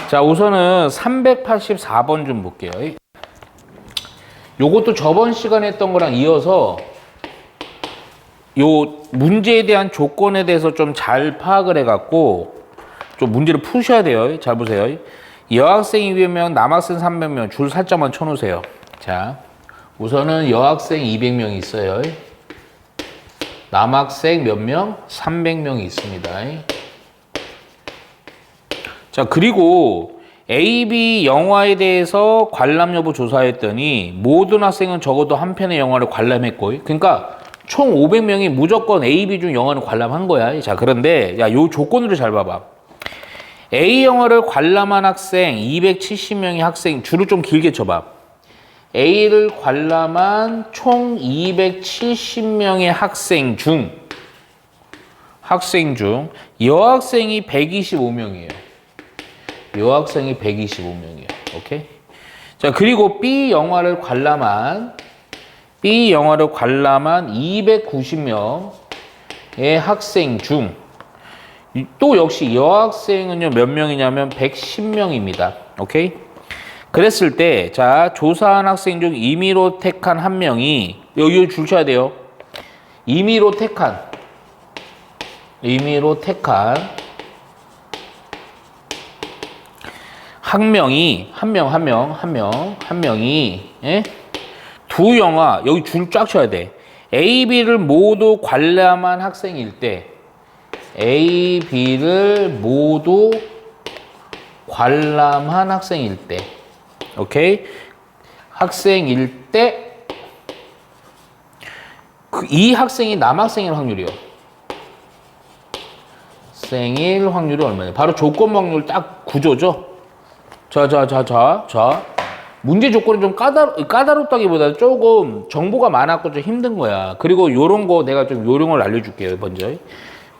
자, 우선은 384번 좀 볼게요. 요것도 저번 시간에 했던 거랑 이어서 요 문제에 대한 조건에 대해서 좀 잘 파악을 해갖고 좀 문제를 푸셔야 돼요. 잘 보세요. 여학생 200명, 남학생 300명 줄 살짝만 쳐놓으세요. 자, 우선은 여학생 200명이 있어요. 남학생 몇 명? 300명이 있습니다. 자, 그리고 A, B 영화에 대해서 관람 여부 조사했더니 모든 학생은 적어도 한 편의 영화를 관람했고, 그러니까 총 500명이 무조건 A, B 중 영화를 관람한 거야. 자, 그런데 야, 요 조건으로 잘 봐봐. A 영화를 관람한 학생 270명의 학생, 줄을 좀 길게 쳐봐. A를 관람한 총 270명의 학생 중 여학생이 125명이에요. 여학생이 125명이에요. 오케이? 자, 그리고 B 영화를 관람한 290명의 학생 중 또 역시 여학생은요 몇 명이냐면 110명입니다. 오케이? 그랬을 때, 자, 조사한 학생 중 임의로 택한 한 명이, 여기 줄 쳐야 돼요. 임의로 택한 한 명이, 예? 두 영화, 여기 줄 쫙 쳐야 돼. A, B를 모두 관람한 학생일 때, A, B를 모두 관람한 학생일 때, 오케이? 학생일 때, 이 학생이 남학생일 확률이요. 생일 확률이 얼마냐? 바로 조건 확률 딱 구조죠? 자. 문제 조건이 좀 까다롭다기보다 조금 정보가 많았고 좀 힘든 거야. 그리고 요런 거 내가 좀 요령을 알려줄게요,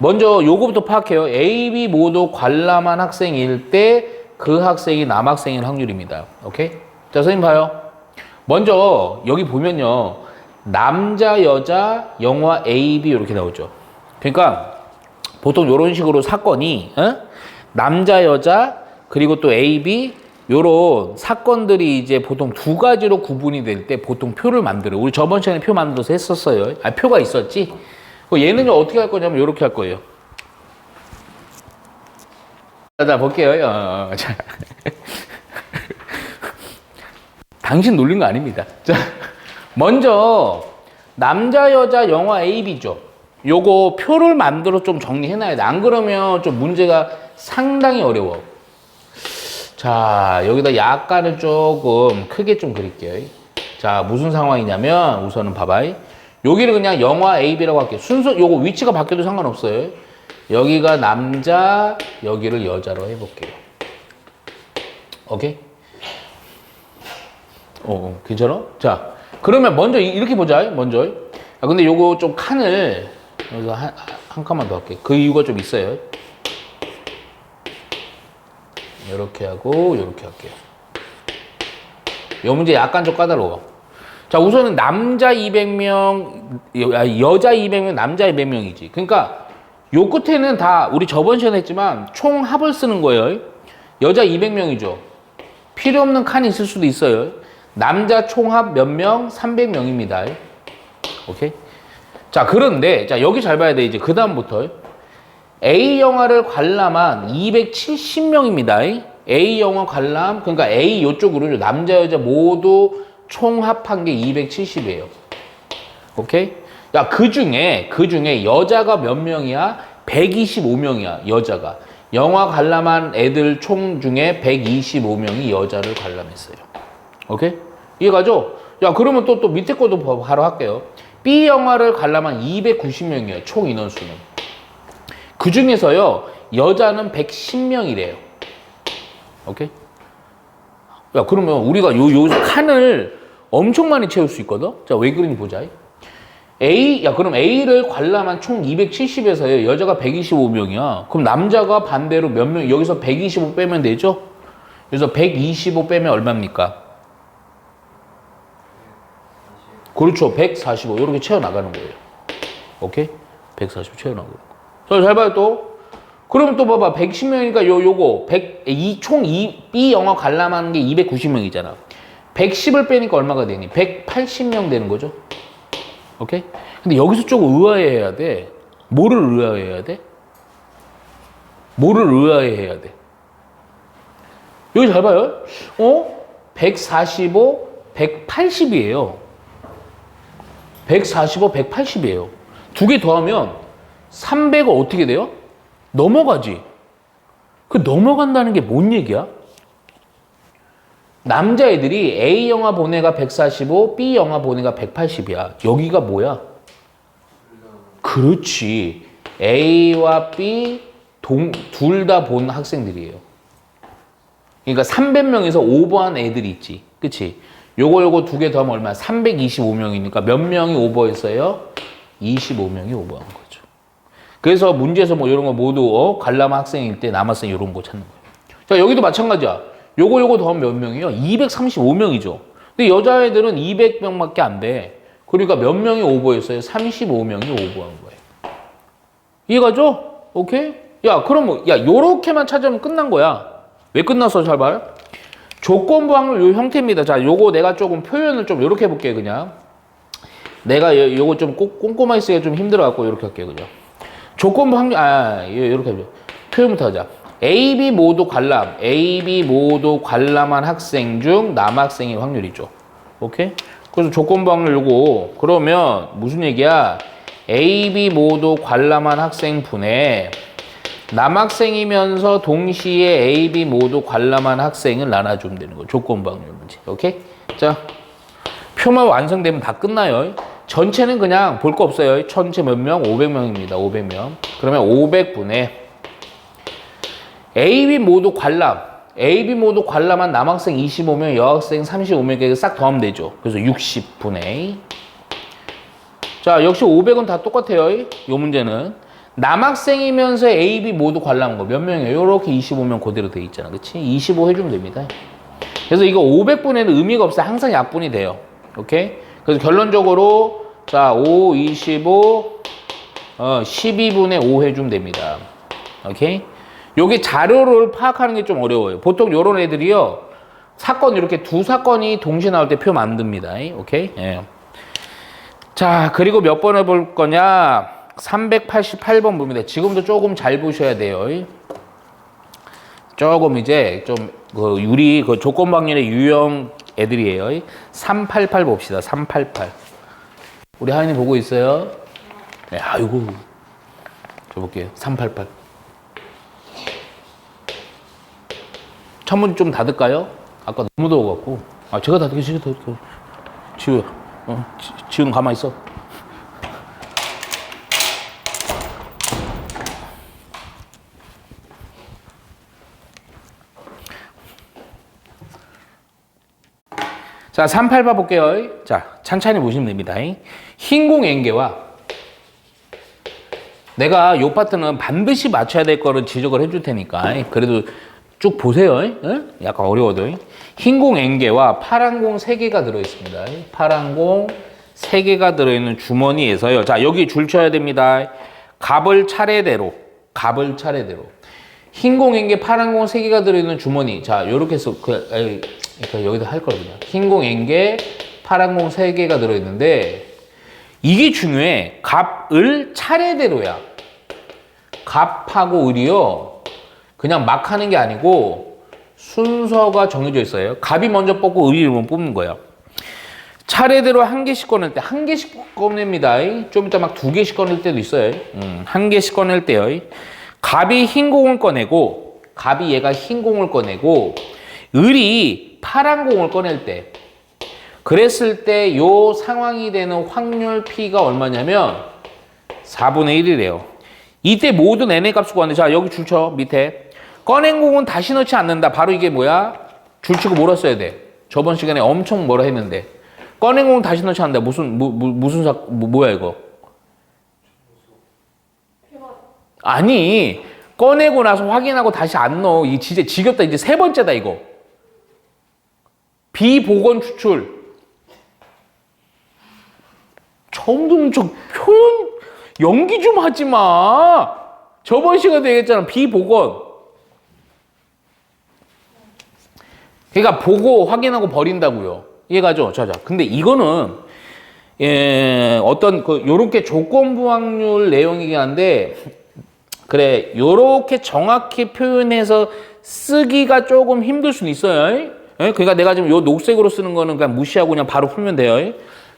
먼저 요거부터 파악해요. A, B 모두 관람한 학생일 때 그 학생이 남학생일 확률입니다. 오케이? 자, 선생님 봐요. 먼저 여기 보면요. 남자, 여자, 영화 A, B 이렇게 나오죠. 그러니까 보통 이런 식으로 사건이 남자, 여자, 그리고 또 A, B 요런 사건들이 이제 보통 두 가지로 구분이 될 때 보통 표를 만들어. 우리 저번 시간에 표 만들어서 했었어요. 표가 있었지? 얘는요, 어떻게 할 거냐면 이렇게 할 거예요. 자, 볼게요. 자. 당신 놀린 거 아닙니다. 자, 먼저 남자, 여자, 영화 A, B죠. 요거 표를 만들어 좀 정리해놔야 돼. 안 그러면 좀 문제가 상당히 어려워. 자, 여기다 약간은 조금 크게 좀 그릴게요. 자, 무슨 상황이냐면 우선은 봐봐. 여기를 그냥 영화 A, B라고 할게요. 순서, 요거 위치가 바뀌어도 상관없어요. 여기가 남자, 여기를 여자로 해볼게요. 오케이? 괜찮아? 자, 그러면 먼저 이렇게 보자. 근데 요거 좀 칸을 여기서 한 칸만 더 할게. 그 이유가 좀 있어요. 이렇게 하고 이렇게 할게요. 이 문제 약간 좀 까다로워. 자, 우선은 남자 200명, 여자 200명, 남자 200명이지. 그러니까 요 끝에는 다 우리 저번 시간에 했지만 총 합을 쓰는 거예요. 여자 200명이죠. 필요 없는 칸이 있을 수도 있어요. 남자 총합 몇 명? 300명입니다. 오케이? 자, 그런데 자, 여기 잘 봐야 돼. 이제 그 다음부터 A 영화를 관람한 270명입니다. A 영화 관람, 그러니까 A 요쪽으로 남자 여자 모두 총합한 게 270이에요. 오케이? 야, 그 중에 여자가 몇 명이야? 125명이야, 여자가. 영화 관람한 애들 총 중에 125명이 여자를 관람했어요. 오케이? 이해가죠? 야, 그러면 또 밑에 것도 바로 할게요. B 영화를 관람한 290명이에요, 총 인원수는. 그 중에서요, 여자는 110명이래요. 오케이? 야, 그러면 우리가 요 칸을 엄청 많이 채울 수 있거든? 자, 왜 그런지 보자. 그럼 A를 관람한 총 270에서요, 여자가 125명이야. 그럼 남자가 반대로 몇 명, 여기서 125 빼면 되죠? 그래서 125 빼면 얼마입니까? 그렇죠. 145. 이렇게 채워나가는 거예요. 오케이? 140 채워나가는 거. 자, 잘 봐요, 또. 그럼 또 봐봐. 110명이니까 요거 B 영어 관람하는 게 290명이잖아. 110을 빼니까 얼마가 되니? 180명 되는 거죠. 오케이? 근데 여기서 조금 의아해야 돼. 뭐를 의아해야 돼? 뭐를 의아해야 돼? 여기 잘 봐요. 145, 180이에요. 145, 180이에요. 두 개 더하면 300을 어떻게 돼요? 넘어가지. 그 넘어간다는 게 뭔 얘기야? 남자애들이 A 영화 본애가 145, B 영화 본애가 180이야. 여기가 뭐야? 그렇지. A와 B 둘 다 본 학생들이에요. 그러니까 300명에서 오버한 애들이 있지. 그치? 요거 두 개 더하면 얼마야? 325명이니까 몇 명이 오버했어요? 25명이 오버한 거죠. 그래서 문제에서 뭐 이런 거 모두 관람 학생일 때 남학생 이런 거 찾는 거예요. 자, 여기도 마찬가지야. 요거 더하면 몇 명이요? 235명이죠. 근데 여자애들은 200명밖에 안 돼. 그러니까 몇 명이 오버했어요? 35명이 오버한 거예요. 이해가죠? 오케이? 야, 그럼 뭐, 야, 요렇게만 찾으면 끝난 거야. 왜 끝났어? 잘 봐요. 조건부 확률 요 형태입니다. 자, 요거 내가 조금 표현을 좀 요렇게 해볼게요, 그냥. 내가 요거 좀 꼼꼼하게 쓰기가 좀 힘들어갖고 요렇게 할게요, 그죠? 조건부 확률, 요렇게 해보죠. 표현부터 하자. A, B 모두 관람한 학생 중 남학생의 확률이죠. 오케이? 그래서 조건부 확률 요거, 그러면 무슨 얘기야? A, B 모두 관람한 학생 분의 남학생이면서 동시에 A, B 모두 관람한 학생을 나눠주면 되는 거예요. 조건부 확률 문제. 오케이? 자, 표만 완성되면 다 끝나요. 전체는 그냥 볼 거 없어요. 전체 몇 명? 500명입니다. 500명. 그러면 500분의 A, B 모두 관람한 남학생 25명, 여학생 35명에게 싹 더하면 되죠. 그래서 60분의 자, 역시 500은 다 똑같아요. 이 문제는. 남학생이면서 A, B 모두 관람한 거 몇 명이에요? 이렇게 25명 그대로 돼 있잖아. 그치? 25 해주면 됩니다. 그래서 이거 500분에는 의미가 없어. 항상 약분이 돼요. 오케이? 그래서 결론적으로 자, 5, 25, 12분의 5 해주면 됩니다. 오케이? 요게 자료를 파악하는 게 좀 어려워요. 보통 요런 애들이요. 사건 이렇게 두 사건이 동시에 나올 때 표 만듭니다. 오케이? 예. 자, 그리고 몇 번을 볼 거냐? 388번 봅니다. 지금도 조금 잘 보셔야 돼요. 조금 이제 좀 그 조건 방열의 유형 애들이에요. 388 봅시다. 388. 우리 하인이 보고 있어요? 네, 아이고. 저 볼게요. 388. 창문 좀 닫을까요? 아까 너무 더워갖고. 제가 닫기 싫어. 지우야. 지우는 가만히 있어. 자, 388 볼게요. 자, 찬찬히 보시면 됩니다. 흰공앵개와 내가 요 파트는 반드시 맞춰야 될 거를 지적을 해줄 테니까 그래도 쭉 보세요. 약간 어려워도. 흰공앵개와 파란공 3개가 들어있습니다. 파란공 3개가 들어있는 주머니에서요. 자, 여기 줄 쳐야 됩니다. 갑을 차례대로. 흰공앵개, 파란공 3개가 들어있는 주머니. 자, 요렇게 해서 그러니까 여기다 할 거거든요. 흰공앵개, 파란공 3개가 들어있는데 이게 중요해. 갑을 차례대로야. 갑하고 을이요. 그냥 막 하는 게 아니고 순서가 정해져 있어요. 갑이 먼저 뽑고 을이 뽑는 거예요. 차례대로 한 개씩 꺼낼 때 한 개씩 꺼냅니다. 좀 이따 막 2개씩 꺼낼 때도 있어요. 한 개씩 꺼낼 때요. 갑이 흰 공을 꺼내고 갑이 얘가 흰 공을 꺼내고 을이 파란 공을 꺼낼 때 그랬을 때 요 상황이 되는 확률 P가 얼마냐면 4분의 1이래요. 이때 모든 n의 값을 구하는데 자 여기 줄쳐 밑에 꺼낸 공은 다시 넣지 않는다. 바로 이게 뭐야? 줄치고 뭐라 써야 돼? 저번 시간에 엄청 뭐라 했는데 꺼낸 공은 다시 넣지 않는다. 뭐야 이거? 아니 꺼내고 나서 확인하고 다시 안 넣어. 이 진짜 지겹다. 이제 3번째다 이거. 비보건 추출. 처음 듣는 척 표현 연기 좀 하지 마. 저번 시간에 얘기했잖아. 비복원. 그러니까 보고 확인하고 버린다고요. 이해가죠? 자. 근데 이거는 어떤 요렇게 조건부 확률 내용이긴 한데 그래 요렇게 정확히 표현해서 쓰기가 조금 힘들 수는 있어요. 그러니까 내가 지금 요 녹색으로 쓰는 거는 그냥 무시하고 그냥 바로 풀면 돼요.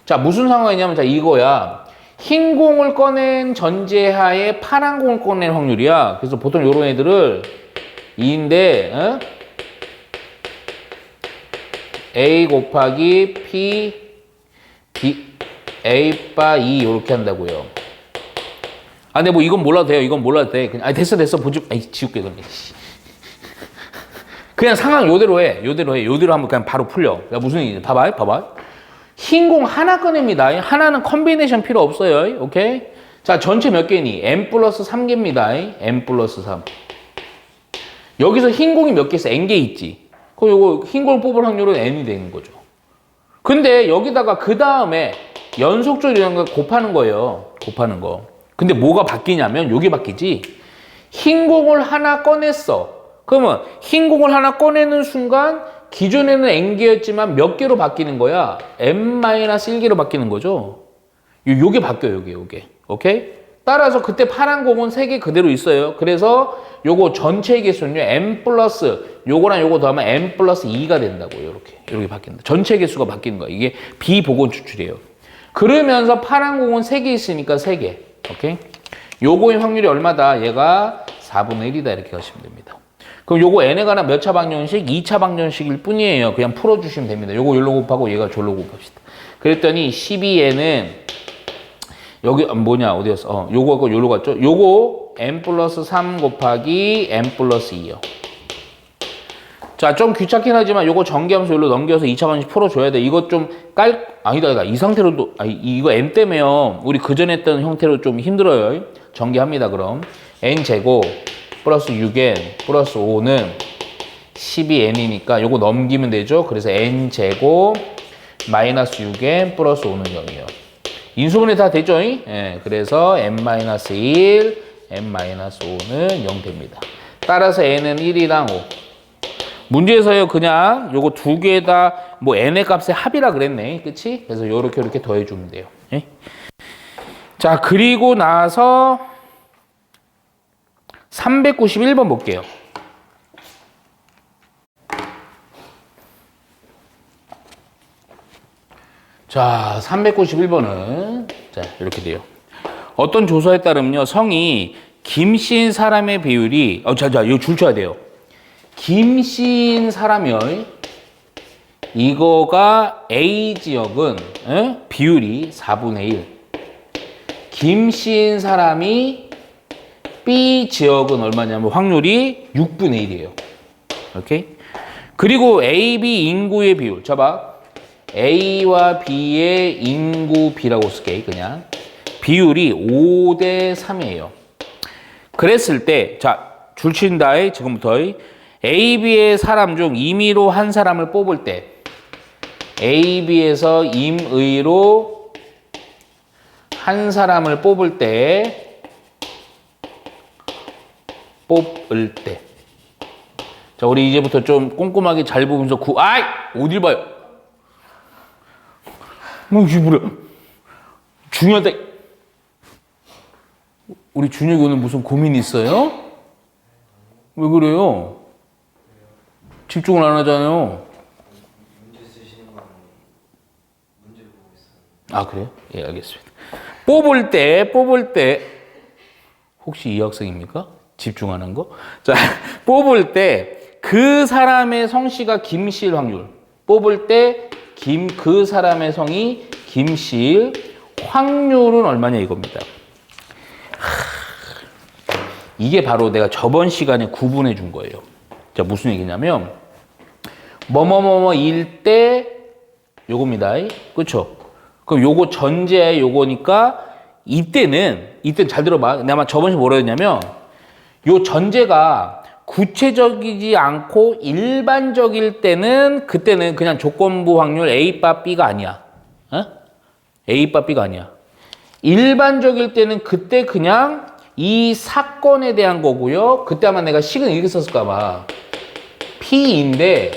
자, 무슨 상황이냐면 자 이거야. 흰 공을 꺼낸 전제하에 파란 공을 꺼낸 확률이야. 그래서 보통 요런 애들을 2인데 A 곱하기 A 바 2 이렇게 한다고요. 아, 근데 뭐 이건 몰라도 돼요. 이건 몰라도 돼. 그냥 됐어 보지. 지울게 그냥. 그냥 상황 요대로 해. 요대로 하면 그냥 바로 풀려. 야, 무슨 얘기지? 봐봐. 흰 공 하나 꺼냅니다. 하나는 컨비네이션 필요 없어요. 오케이? 자, 전체 몇 개니? n 플러스 3개입니다. n 플러스 3. 여기서 흰 공이 몇 개 있어? n개 있지. 그럼 요거 흰 공 뽑을 확률은 n이 되는 거죠. 근데 여기다가 그 다음에 연속적으로 이런 거 곱하는 거예요. 곱하는 거. 근데 뭐가 바뀌냐면 요게 바뀌지. 흰 공을 하나 꺼냈어. 그러면 흰 공을 하나 꺼내는 순간 기존에는 n개였지만 몇 개로 바뀌는 거야? n-1개로 바뀌는 거죠. 요게 바뀌어요. 요게. 오케이? 따라서 그때 파란 공은 3개 그대로 있어요. 그래서 요거 전체 개수는요. n 플러스 요거랑 요거 더하면 n 플러스 2가 된다고요. 이렇게 바뀐다. 전체 개수가 바뀌는 거야. 이게 비복원 추출이에요. 그러면서 파란 공은 3개 있으니까 3개. 오케이? 요거의 확률이 얼마다? 얘가 4분의 1이다. 이렇게 하시면 됩니다. 그럼 요거 n에 관한 몇 차 방정식? 2차 방정식일 뿐이에요. 그냥 풀어주시면 됩니다. 요거 요로 곱하고 얘가 졸로 곱합시다. 그랬더니 12n은 여기 뭐냐 어디였어? 요거하고 요로 갔죠? 요거 n 플러스 3 곱하기 n 플러스 2요. 자, 좀 귀찮긴 하지만 요거 전개하면서 여기로 넘겨서 2차 방정식 풀어줘야 돼. 이것 좀 아니다. 이 상태로도, 이거 n 때문에요. 우리 그전에 했던 형태로 좀 힘들어요. 전개합니다, 그럼. n제곱 플러스 6n 플러스 5는 12n이니까 요거 넘기면 되죠. 그래서 n제곱 마이너스 6n 플러스 5는 0이에요. 인수분해 다 되죠? 그래서 n-1, n-5는 0 됩니다. 따라서 n은 1이랑 5. 문제에서요, 그냥 요거 두 개 다 뭐 n의 값의 합이라 그랬네. 그치? 그래서 요렇게 더해주면 돼요. 자, 그리고 나서 391번 볼게요. 자, 391번은 자, 이렇게 돼요. 어떤 조사에 따르면요, 성이 김씨인 사람의 비율이 이거 줄 쳐야 돼요. 김씨인 사람이요. 이거가 A 지역은 비율이 4분의 1. 김씨인 사람이 B 지역은 얼마냐면 확률이 6분의 1이에요. 오케이? 그리고 A, B 인구의 비율. 봐봐. A와 B의 인구 B라고 쓸게, 그냥. 비율이 5대 3이에요. 그랬을 때, 자, 줄친다, 지금부터. A, B의 사람 중 임의로 한 사람을 뽑을 때, A, B에서 임의로 한 사람을 뽑을 때, 자, 우리 이제부터 좀 꼼꼼하게 잘 보면서 어딜 봐요? 이게 뭐야? 중요하다. 우리 준혁이 오늘 무슨 고민 있어요? 왜 그래요? 집중을 안 하잖아요. 문제 쓰시는 거는 문제 보고 있어요. 아, 그래요? 예, 알겠습니다. 뽑을 때 혹시 이 학생입니까? 집중하는 거? 자, 뽑을 때 그 사람의 성씨가 김씨일 확률. 뽑을 때 그 사람의 성이 김씨일 확률은 얼마냐 이겁니다. 이게 바로 내가 저번 시간에 구분해 준 거예요. 자, 무슨 얘기냐면 뭐뭐뭐뭐일 때 요겁니다. 그쵸? 그럼 요거 전제 요거니까 이때는 잘 들어봐. 내가 저번 시간에 뭐라 했냐면 요 전제가 구체적이지 않고 일반적일 때는 그때는 그냥 조건부 확률 A 바 B가 아니야. A 바 B가 아니야. 일반적일 때는 그때 그냥 이 사건에 대한 거고요. 그때 아마 내가 식은 이렇게 썼을까 봐. P인데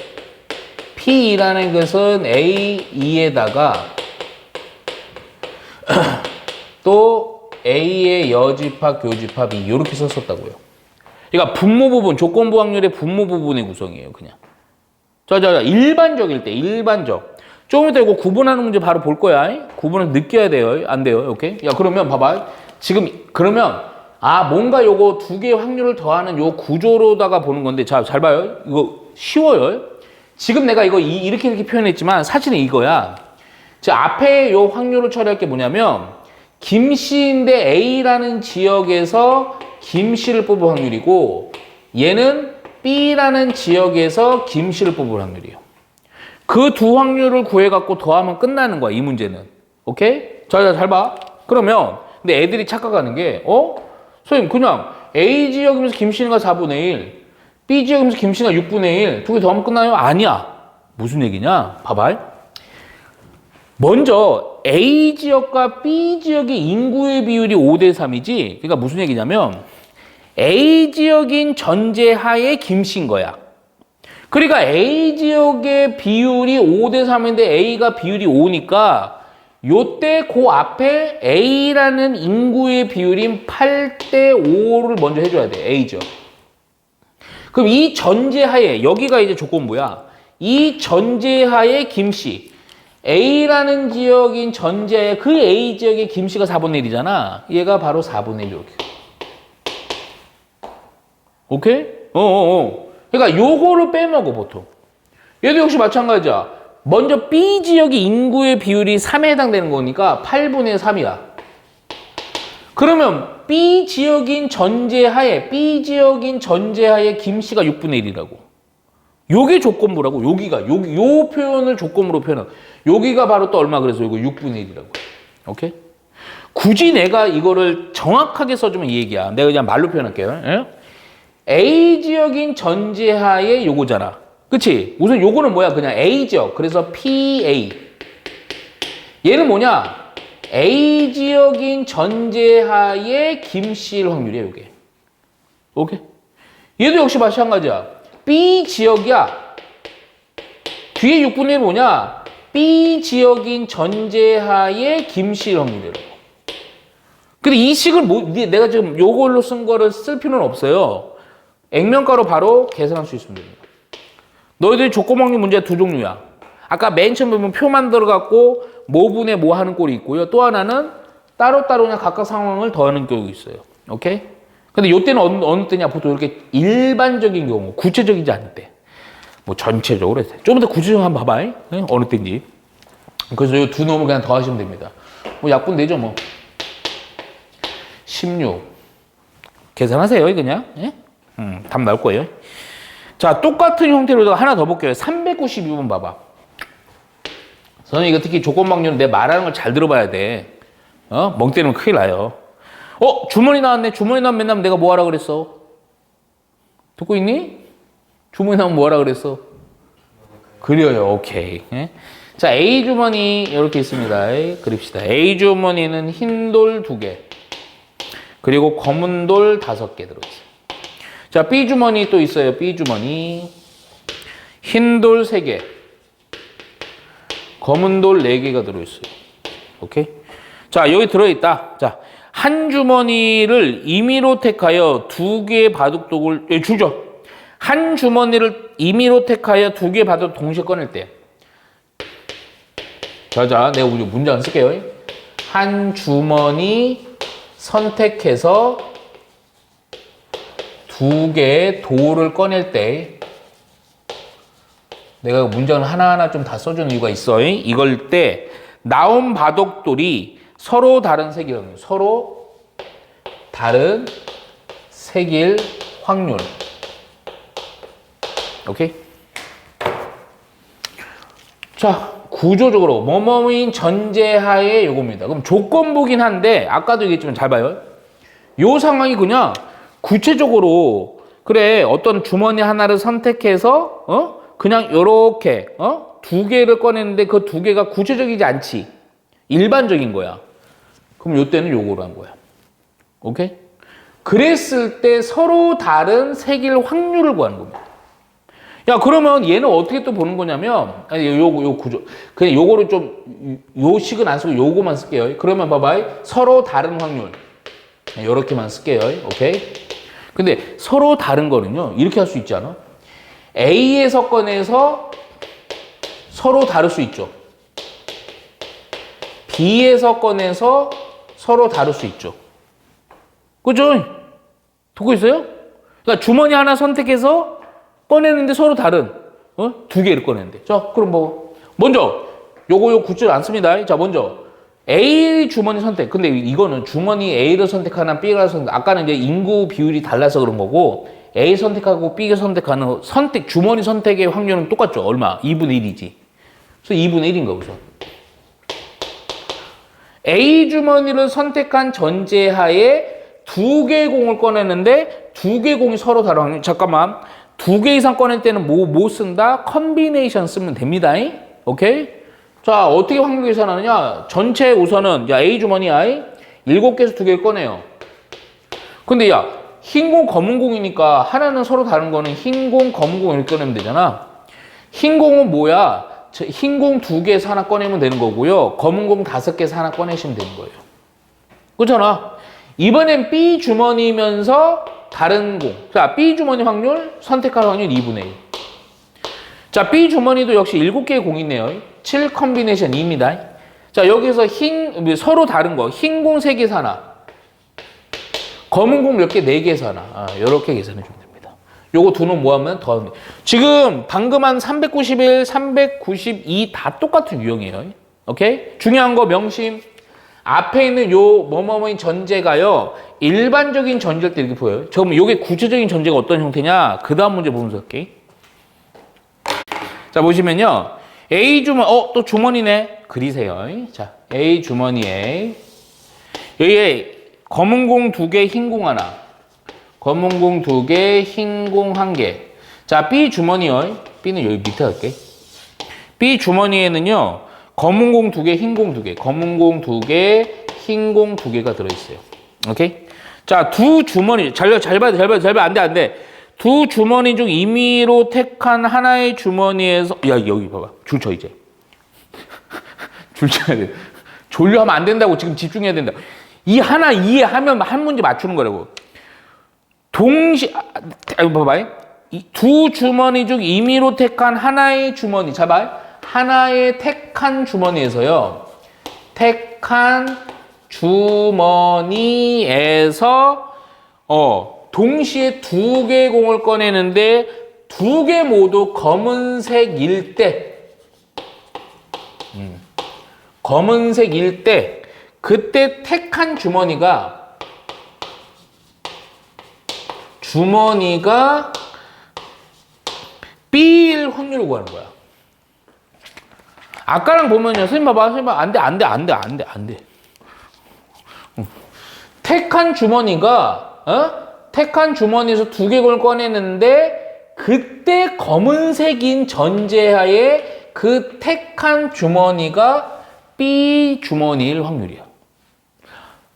P라는 것은 A2에다가 또 A의 여집합, 교집합이 이렇게 썼었다고요. 그러니까 분모 부분, 조건부 확률의 분모 부분의 구성이에요, 그냥. 자, 일반적일 때, 일반적. 조금 이따 이거 구분하는 문제 바로 볼 거야. 구분은 느껴야 돼요. 안 돼요, 오케이? 야, 그러면 봐봐. 지금, 그러면, 뭔가 요거 두 개의 확률을 더하는 요 구조로다가 보는 건데, 자, 잘 봐요. 이거 쉬워요. 지금 내가 이거 이렇게 표현했지만 사실은 이거야. 자, 앞에 요 확률을 처리할 게 뭐냐면, 김씨인데 A라는 지역에서 김씨를 뽑을 확률이고, 얘는 B라는 지역에서 김씨를 뽑을 확률이에요. 그 두 확률을 구해갖고 더하면 끝나는 거야, 이 문제는. 오케이? 자, 잘 봐. 그러면, 근데 애들이 착각하는 게, 선생님, 그냥 A 지역이면서 김씨가 4분의 1, B 지역이면서 김씨가 6분의 1, 두 개 더하면 끝나요? 아니야. 무슨 얘기냐? 봐봐. 먼저 A 지역과 B 지역의 인구의 비율이 5대 3이지. 그러니까 무슨 얘기냐면 A 지역인 전제하에 김씨인 거야. 그러니까 A 지역의 비율이 5대 3인데 A가 비율이 5니까 요때 그 앞에 A라는 인구의 비율인 8대 5를 먼저 해줘야 돼. A 지역. 그럼 이 전제하에 여기가 이제 조건부야. 이 전제하에 김씨. A라는 지역인 전제하에 그 A 지역의 김씨가 4분의 1이잖아. 얘가 바로 4분의 1 이렇게. 오케이? 그러니까 요거를 빼먹어 보통. 얘도 역시 마찬가지야. 먼저 B 지역의 인구의 비율이 3에 해당되는 거니까 8분의 3이야. 그러면 B 지역인 전제하에 김씨가 6분의 1이라고. 요게 조건부라고. 요 표현을 조건부로 표현하고. 여기가 바로 또 얼마 그래서 이거 6분의 1이라고. 오케이? 굳이 내가 이거를 정확하게 써주면 이 얘기야. 내가 그냥 말로 표현할게요. 예? A 지역인 전제하에 요거잖아. 그치? 우선 요거는 뭐야? 그냥 A 지역. 그래서 PA. 얘는 뭐냐? A 지역인 전제하에 김씨일 확률이야, 요게. 오케이? 얘도 역시 마찬가지야. B 지역이야. 뒤에 6분의 1 뭐냐? B 지역인 전제하에 김씨일 확률이라고. 근데 이 식을 내가 지금 요걸로 쓴 거를 쓸 필요는 없어요. 액면가로 바로 계산할 수 있으면 됩니다. 너희들이 조건 확률 문제 두 종류야. 아까 맨 처음 보면 표 만들어갖고 뭐분의 뭐 하는 꼴이 있고요. 또 하나는 따로따로 그냥 각각 상황을 더하는 경우가 있어요. 오케이? 근데 요때는 어느 때냐? 보통 이렇게 일반적인 경우, 구체적이지 않을 때. 뭐 전체적으로 했어요. 좀 더 구체적으로 한번 봐봐. 네? 어느 때인지. 그래서 이 두 놈을 그냥 더하시면 됩니다. 뭐 약분 되죠, 뭐. 16. 계산하세요, 그냥. 예? 답 나올 거예요. 자, 똑같은 형태로 하나 더 볼게요. 392번 봐봐. 저는 이거 특히 조건 방률은 내 말하는 걸 잘 들어봐야 돼. 멍 때리면 큰일 나요. 주머니 나왔네. 주머니 나오면 맨날 내가 뭐 하라 그랬어? 듣고 있니? 주머니 나오면 뭐 하라 그랬어? 그려요. 오케이. 예? 자, A 주머니 이렇게 있습니다. 그립시다. A 주머니는 흰 돌 2개. 그리고 검은 돌 5개 들어있어요. 자, B 주머니 또 있어요. B 주머니. 흰 돌 3개. 검은 돌 4개가 들어있어요. 오케이? 자, 여기 들어있다. 자, 한 주머니를 임의로 택하여 2개의 바둑돌을, 주죠. 한 주머니를 임의로 택하여 2개의 바둑돌을 동시에 꺼낼 때. 자, 내가 문장 쓸게요. 한 주머니 선택해서 2개의 돌을 꺼낼 때 내가 문장을 하나하나 좀 다 써주는 이유가 있어. 이걸 때 나온 바둑돌이 서로 다른 색이라는 서로 다른 색일 확률. 오케이? 자, 구조적으로 뭐뭐인 전제하에 요겁니다. 그럼 조건부긴 한데 아까도 얘기했지만 잘 봐요. 요 상황이 그냥 구체적으로 그래 어떤 주머니 하나를 선택해서 그냥 요렇게 2개를 꺼냈는데 그 2개가 구체적이지 않지. 일반적인 거야. 그럼 요때는 요거로 한 거야. 오케이? 그랬을 때 서로 다른 색일 확률을 구하는 겁니다. 야, 그러면 얘는 어떻게 또 보는 거냐면, 아니, 요 구조. 그냥 요거를 좀, 요 식은 안 쓰고 요거만 쓸게요. 그러면 봐봐요. 서로 다른 확률. 요렇게만 쓸게요. 오케이? 근데 서로 다른 거는요, 이렇게 할 수 있지 않아? A에서 꺼내서 서로 다를 수 있죠. B에서 꺼내서 서로 다를 수 있죠. 그죠? 듣고 있어요? 그러니까 주머니 하나 선택해서 꺼내는데 서로 다른 두 개를 꺼내는데. 자, 그럼 뭐 먼저 요 굿즈를 안 씁니다. 자, 먼저 A 주머니 선택. 근데 이거는 주머니 A를 선택하나 B를 선택. 아까는 이제 인구 비율이 달라서 그런 거고 A 선택하고 B 선택하는 주머니 선택의 확률은 똑같죠. 얼마? 2분의 1이지. 그래서 2분의 1인 거 우선. A 주머니를 선택한 전제하에 두 개의 공을 꺼내는데 두 개의 공이 서로 다른 확률. 잠깐만. 두 개 이상 꺼낼 때는 뭐 쓴다? 컨비네이션 쓰면 됩니다. 오케이? 자, 어떻게 확률 계산하느냐? 전체 우선은 야, A 주머니 I 7개에서 두 개를 꺼내요. 근데 야, 흰 공, 검은 공이니까 하나는 서로 다른 거는 흰 공, 검은 공 이렇게 꺼내면 되잖아. 흰 공은 뭐야? 흰 공 2개에서 하나 꺼내면 되는 거고요. 검은 공 5개에서 하나 꺼내시면 되는 거예요. 그렇잖아. 이번엔 B 주머니면서 다른 공. 자, B 주머니 확률, 선택할 확률 2분의 1. 자, B 주머니도 역시 7개의 공이 있네요. 7 컨비네이션 2입니다. 자, 여기서 서로 다른 거. 흰 공 3개에서 하나. 검은 공 몇 개? 4개에서 하나. 이렇게 계산해 주면 됩니다. 요거 두 놈 모으면 더하면 돼요. 지금 방금 한 391, 392 다 똑같은 유형이에요. 오케이? 중요한 거 명심. 앞에 있는 요 뭐뭐뭐인 전제가요. 일반적인 전제일 때 이렇게 보여요. 그럼 요게 구체적인 전제가 어떤 형태냐? 그 다음 문제 보면서 할게. 자, 보시면요. A 주머니, 또 주머니네. 그리세요. 자, A 주머니에 여기에 검은 공 2개, 흰 공 하나. 검은 공 2개, 흰 공 1개. 자, B 주머니요. B는 여기 밑에 할게. B 주머니에는요. 검은 공 2개, 흰 공 2개. 검은 공 2개, 흰 공 2개가 들어있어요. 오케이? 자, 두 주머니. 잘 봐야 돼. 안 돼. 두 주머니 중 임의로 택한 하나의 주머니에서, 야, 여기 봐봐. 줄 쳐, 이제. 줄 쳐야 돼. 졸려하면 안 된다고. 지금 집중해야 된다. 이 하나 이해하면 한 문제 맞추는 거라고. 봐봐. 이 두 주머니 중 임의로 택한 하나의 주머니. 자, 봐. 하나의 택한 주머니에서요. 택한 주머니에서 동시에 2개의 공을 꺼내는데 2개 모두 검은색일 때 검은색일 때 그때 택한 주머니가 B일 확률을 구하는 거야. 아까랑 보면요. 선생님 봐봐. 안 돼. 택한 주머니가 택한 주머니에서 2개 공을 꺼내는데 그때 검은색인 전제하에 그 택한 주머니가 B 주머니일 확률이야.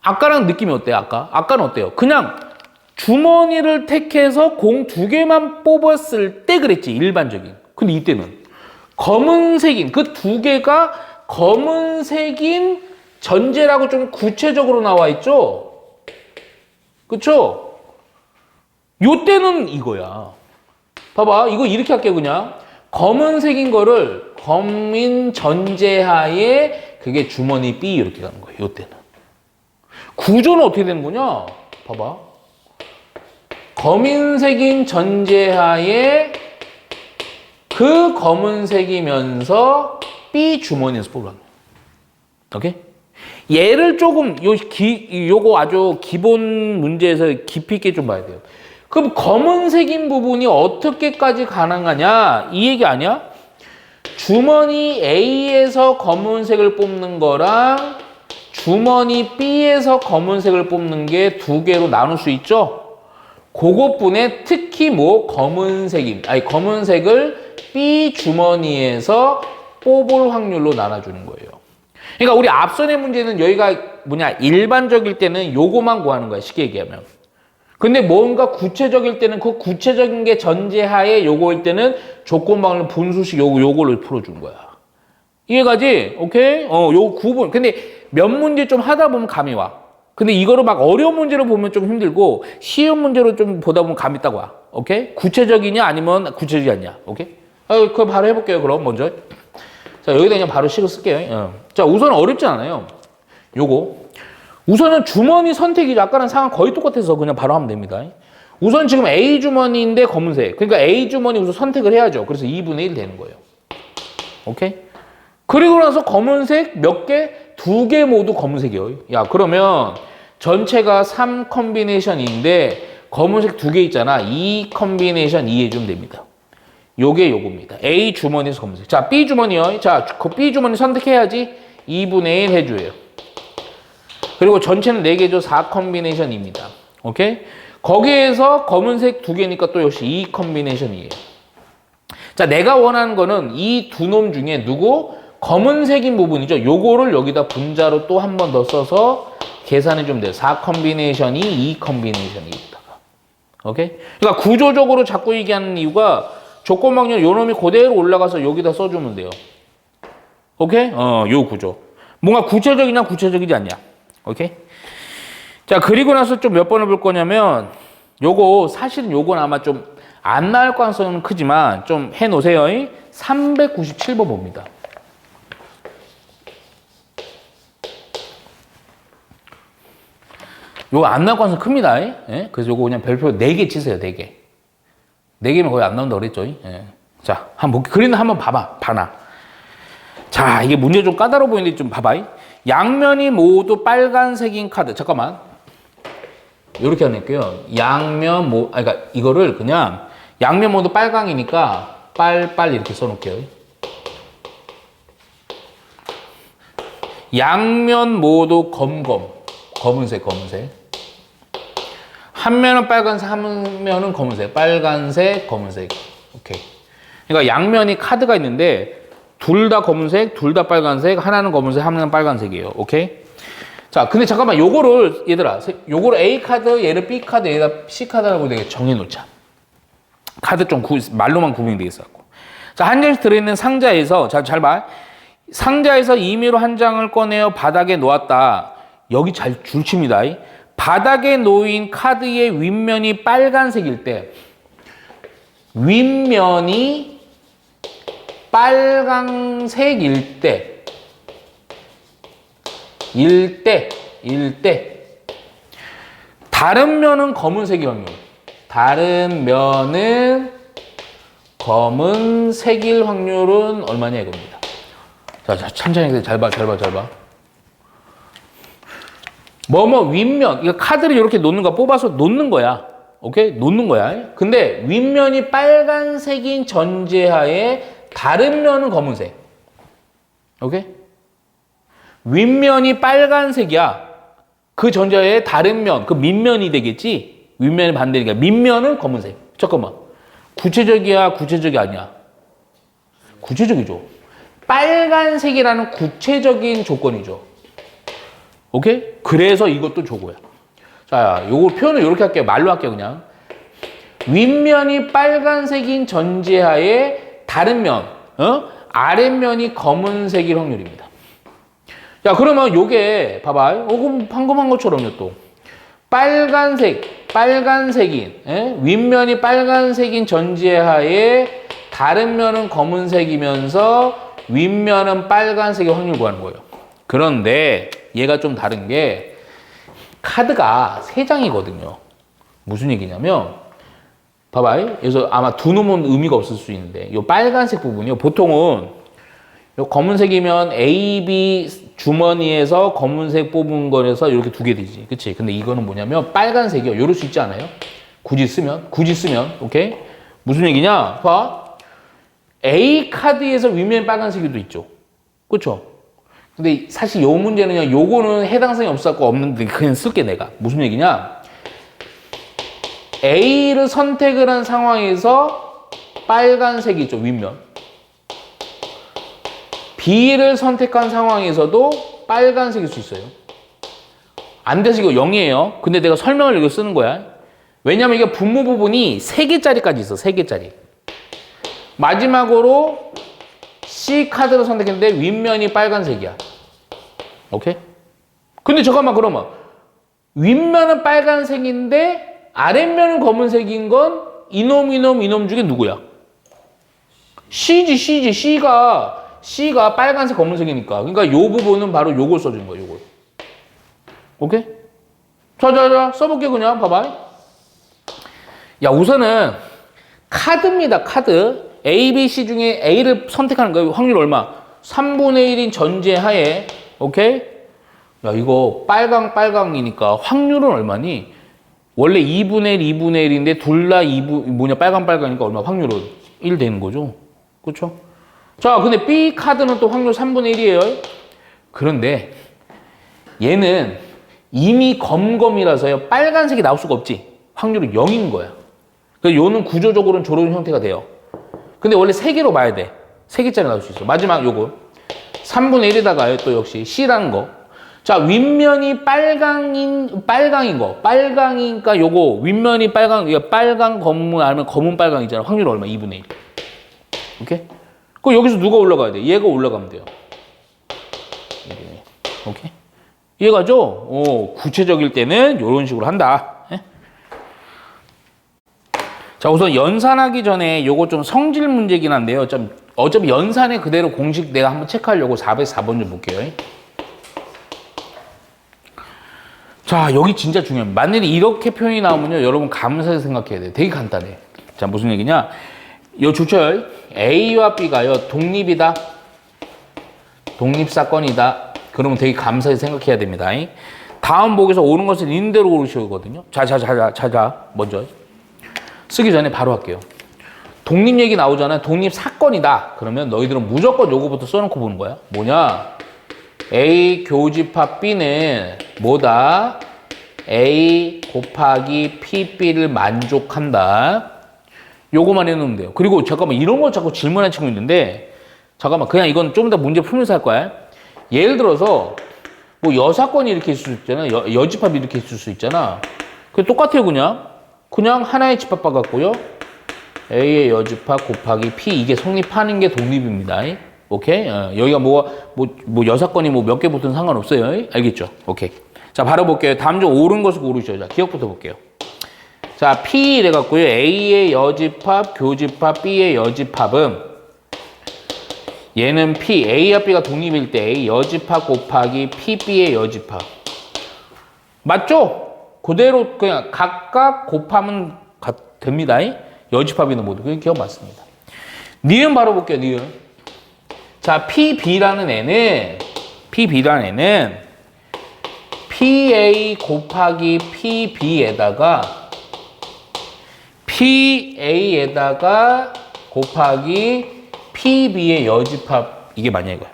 아까랑 느낌이 어때요? 아까는 어때요? 그냥 주머니를 택해서 공 2개만 뽑았을 때 그랬지, 일반적인. 근데 이때는 검은색인 그 2개가 검은색인 전제라고 좀 구체적으로 나와 있죠? 그쵸? 요때는 이거야. 봐봐. 이거 이렇게 할게, 그냥. 검은색인 거를 검인 전제하에 그게 주머니 B 이렇게 가는 거예요. 요때는. 구조는 어떻게 되는 거냐? 봐봐. 검은색인 전제하에 그 검은색이면서 B 주머니에서 뽑으라는 거야. 오케이? 얘를 조금 요거 아주 기본 문제에서 깊이 있게 좀 봐야 돼요. 그럼 검은색인 부분이 어떻게까지 가능하냐? 이 얘기 아니야? 주머니 A에서 검은색을 뽑는 거랑 주머니 B에서 검은색을 뽑는 게 2개로 나눌 수 있죠? 그것뿐에 특히 검은색을 B 주머니에서 뽑을 확률로 나눠주는 거예요. 그러니까 우리 앞선의 문제는 여기가 일반적일 때는 요거만 구하는 거야. 쉽게 얘기하면. 근데 뭔가 구체적일 때는 그 구체적인 게 전제하에 요거일 때는 조건방을 분수식 요걸로 풀어준 거야. 이해가지? 오케이? 요 구분. 근데 몇 문제 좀 하다 보면 감이 와. 근데 이거를 막 어려운 문제로 보면 좀 힘들고 쉬운 문제로 좀 보다 보면 감이 딱 와. 오케이? 구체적이냐 아니면 구체적이지 않냐. 오케이? 그거 바로 해볼게요. 그럼 먼저. 자, 여기다 그냥 바로 식을 쓸게요. 자, 우선 어렵지 않아요. 요거. 우선은 주머니 선택이 아까랑 상황 거의 똑같아서 그냥 바로 하면 됩니다. 우선 지금 A 주머니인데 검은색. 그러니까 A 주머니 우선 선택을 해야죠. 그래서 2분의 1 되는 거예요. 오케이? 그리고 나서 검은색 몇 개? 2개 모두 검은색이에요. 야, 그러면 전체가 3 컨비네이션인데 검은색 2개 있잖아. 2 컨비네이션 2 해주면 됩니다. 요게 요겁니다. A 주머니에서 검은색. 자, B 주머니요. 자, 그 B 주머니 선택해야지. 2분의 1 해줘요. 그리고 전체는 4개죠. 4 컨비네이션입니다. 오케이? 거기에서 검은색 2개니까 또 역시 2 컨비네이션이에요. 자, 내가 원하는 거는 이 두 놈 중에 누구? 검은색인 부분이죠. 요거를 여기다 분자로 또 한 번 더 써서 계산해 주면 돼요. 4 컨비네이션이 2 컨비네이션이다. 오케이? 그러니까 구조적으로 자꾸 얘기하는 이유가 조건방열 요 놈이 그대로 올라가서 여기다 써주면 돼요. 오케이? 요 구조. 뭔가 구체적이냐 구체적이지 않냐. 오케이? 자, 그리고 나서 좀 몇 번을 볼 거냐면 요거 사실은 요건 아마 좀 안 나올 가능성은 크지만 좀 해놓으세요. 397번 봅니다. 요거 안 나올 가능성 큽니다. 예? 그래서 요거 그냥 별표 4개 치세요. 4개. 4개면 거의 안 나온다고 그랬죠. 예. 자, 한번 그림 한번 봐봐. 봐나. 자, 이게 문제 좀 까다로워 보이는데 좀 봐봐. 양면이 모두 빨간색인 카드. 잠깐만. 이렇게 해낼게요. 그러니까 이거를 그냥 양면 모두 빨강이니까 빨 이렇게 써놓을게요. 양면 모두 검은색. 한 면은 빨간색, 한 면은 검은색. 빨간색, 검은색. 오케이. 그러니까 양면이 카드가 있는데 둘 다 검은색, 둘 다 빨간색, 하나는 검은색, 하나는 빨간색이에요. 오케이? 자, 근데 잠깐만 요거를 얘들아, 요거를 A 카드, 얘를 B 카드, 얘가 C 카드라고 내가 정해놓자. 카드 좀 말로만 구분이 되겠어 갖고. 자, 한 장씩 들어있는 상자에서 잘 봐. 상자에서 임의로 한 장을 꺼내어 바닥에 놓았다. 여기 잘 줄칩니다. 바닥에 놓인 카드의 윗면이 빨간색일 때, 윗면이 빨강색일 때, 다른 면은 검은색일 확률. 다른 면은 검은색일 확률은 얼마냐 이겁니다. 자, 천천히 잘 봐. 윗면, 이거 카드를 이렇게 놓는 거 뽑아서 놓는 거야. 오케이? 놓는 거야. 근데 윗면이 빨간색인 전제하에 다른 면은 검은색. 오케이? 윗면이 빨간색이야. 그 전제하에 다른 면, 그 밑면이 되겠지? 윗면이 반대니까. 밑면은 검은색. 잠깐만. 구체적이야? 구체적이 아니야? 구체적이죠. 빨간색이라는 구체적인 조건이죠. 오케이? 그래서 이것도 조고야. 자, 요거 표현을 이렇게 할게요. 말로 할게요, 그냥. 윗면이 빨간색인 전제하에 다른 면, 아랫면이 검은색일 확률입니다. 자, 그러면 요게, 봐봐. 그럼 방금 한 것처럼요, 또. 빨간색인, 윗면이 빨간색인 전제하에 다른 면은 검은색이면서 윗면은 빨간색의 확률 구하는 거예요. 그런데 얘가 좀 다른 게 카드가 3장이거든요. 무슨 얘기냐면 봐봐. 그래서 아마 두 놈은 의미가 없을 수 있는데 이 빨간색 부분이요. 보통은 요 검은색이면 A, B 주머니에서 검은색 뽑은 거에서 이렇게 2개 되지. 그치? 근데 이거는 뭐냐면 빨간색이요. 이럴 수 있지 않아요? 굳이 쓰면. 오케이? 무슨 얘기냐? 봐. A 카드에서 윗면 빨간색이도 있죠. 그쵸? 근데 사실 요 문제는요, 요거는 해당성이 없었고 없는데 그냥 쓸게 내가. 무슨 얘기냐? A를 선택을 한 상황에서 빨간색이 있죠, 윗면. B를 선택한 상황에서도 빨간색일 수 있어요. 안 돼서 이거 0이에요. 근데 내가 설명을 이거 쓰는 거야. 왜냐면 이게 분모 부분이 3개짜리까지 있어. 3개짜리. 마지막으로 C 카드를 선택했는데 윗면이 빨간색이야. 오케이? 근데 잠깐만, 그러면 윗면은 빨간색인데 아랫면은 검은색인 건 이놈 중에 누구야? C지. C가 빨간색 검은색이니까. 그러니까 요 부분은 바로 요걸 써주는 거야. 요걸. 오케이? 자 써볼게. 그냥 봐봐. 야, 우선은 카드입니다. 카드. A, B, C 중에 A를 선택하는 거예요. 확률 얼마? 3분의 1인 전제하에. 오케이? 야, 이거 빨강이니까 확률은 얼마니? 원래 2분의 1인데 둘 다 빨강이니까 얼마? 확률은 1 되는 거죠. 그렇죠? 자, 근데 B 카드는 또 확률 3분의 1이에요. 그런데 얘는 이미 검검이라서요. 빨간색이 나올 수가 없지. 확률은 0인 거야. 그래서 요는 구조적으로는 저런 형태가 돼요. 근데 원래 3개로 봐야 돼. 3개짜리 나올 수 있어. 마지막 요거 3분의 1에다가요. 또 역시 C라는 거. 자, 윗면이 빨강인 거. 빨강이니까 요거 윗면이 빨강 검은 아니면 검은 빨강이잖아. 확률 얼마? 2분의 1. 오케이? 그럼 여기서 누가 올라가야 돼? 얘가 올라가면 돼요. 오케이? 이해가죠? 구체적일 때는 이런 식으로 한다. 예? 자, 우선 연산하기 전에 요거 좀 성질 문제긴 한데요. 어차피 연산에 그대로 공식 내가 한번 체크하려고 404번 좀 볼게요. 자, 여기 진짜 중요합니다. 만약에 이렇게 표현이 나오면요, 여러분 감사해서 생각해야 돼요. 되게 간단해. 자, 무슨 얘기냐? 요 조철 A와 B가요 독립이다. 독립사건이다. 그러면 되게 감사해서 생각해야 됩니다. 다음 복에서 옳은 것을 있는 대로 고르시거든요. 자, 먼저 쓰기 전에 바로 할게요. 독립 얘기 나오잖아요. 독립사건이다. 그러면 너희들은 무조건 요거부터 써놓고 보는 거야. 뭐냐? A 교집합 B는 뭐다? A 곱하기 PB를 만족한다. 요거만 해놓으면 돼요. 그리고 잠깐만, 이런 거 자꾸 질문하는 친구 있는데, 잠깐만, 그냥 이건 좀 더 문제 풀면서 할 거야. 예를 들어서 뭐 여사건이 이렇게 있을 수 있잖아. 여집합이 이렇게 있을 수 있잖아. 그 똑같아요. 그냥 하나의 집합 봐갖고요. A의 여집합 곱하기 P, 이게 성립하는 게 독립입니다. 오케이? 여기가 뭐 여사건이 뭐 몇 개 붙든 상관없어요. 알겠죠? 오케이. 자, 바로 볼게요. 다음 중 옳은 것을 고르시죠. 자, 기억부터 볼게요. 자, P 이래갖고요. A의 여집합, 교집합, B의 여집합은 얘는 P, A와 B가 독립일 때 A 여집합 곱하기 PB의 여집합. 맞죠? 그대로 그냥 각각 곱하면 됩니다. 여집합이는 모두. 그게 기억 맞습니다. 니은 바로 볼게요. 니은. 자, PB라는 애는 PA 곱하기 PB에다가 곱하기 PB의 여집합, 이게 맞냐 이거야.